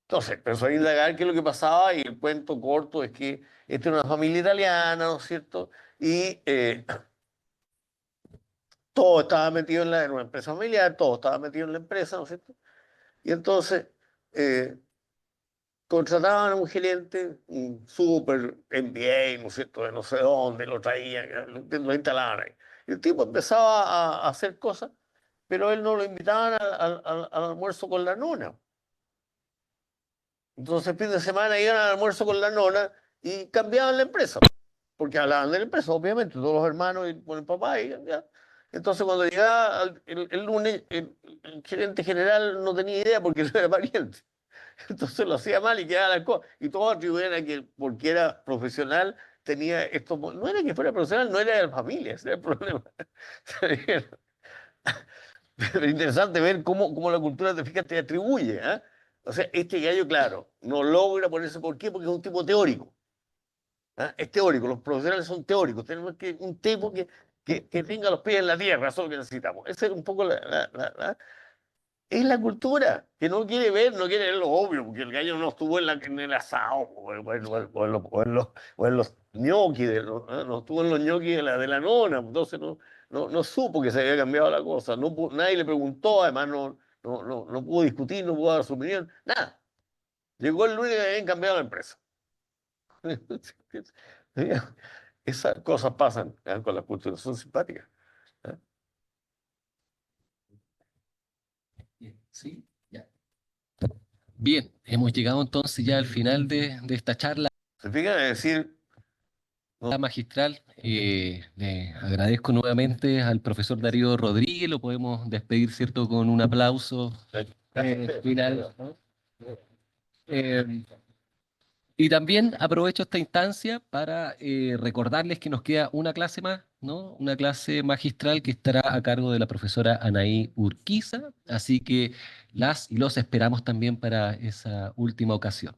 Entonces empezó a indagar qué es lo que pasaba y el cuento corto es que esta era una familia italiana, ¿no es cierto? Y todo estaba metido en una empresa familiar, todo estaba metido en la empresa, ¿no es cierto? Y entonces eh, contrataban a un gerente, un súper MBA, ¿no es cierto?, de no sé dónde, lo traían, lo instalaban ahí. Y el tipo empezaba a hacer cosas, pero él no lo invitaban al almuerzo con la nona. Entonces el fin de semana iban al almuerzo con la nona y cambiaban la empresa, porque hablaban de la empresa, obviamente, todos los hermanos y con el papá. Ya. Entonces cuando llegaba el lunes, el gerente general no tenía idea porque no era pariente. Entonces lo hacía mal y quedaba la cosa. Y todos atribuían a que porque era profesional tenía esto. No era que fuera profesional, no era de la familia, ese era el problema. Pero es interesante ver cómo la cultura, te fijas, te atribuye. ¿Ah? O sea, este gallo, claro, no logra ponerse. ¿Por qué? Porque es un tipo teórico. ¿Ah? Es teórico, los profesionales son teóricos. Tenemos un tipo que tenga los pies en la tierra, eso es lo que necesitamos. Esa es un poco es la cultura, que no quiere ver, no quiere ver lo obvio, porque el gallo no estuvo en el asado, o en los ñoquis, no estuvo en los ñoquis de la nona, entonces no supo que se había cambiado la cosa, nadie le preguntó, además no pudo discutir, no pudo dar su opinión, nada. Llegó el lunes y habían cambiado la empresa. Esas cosas pasan, ¿eh? Con la cultura, son simpáticas. ¿Eh? Sí, ya. Bien, hemos llegado entonces ya al final de esta charla ¿Se fijan? Es decir, magistral. Le agradezco nuevamente al profesor Darío Rodríguez, lo podemos despedir, ¿cierto?, con un aplauso final. Eh, y también aprovecho esta instancia para recordarles que nos queda una clase más, ¿no? Una clase magistral que estará a cargo de la profesora Anaí Urquiza, así que las y los esperamos también para esa última ocasión.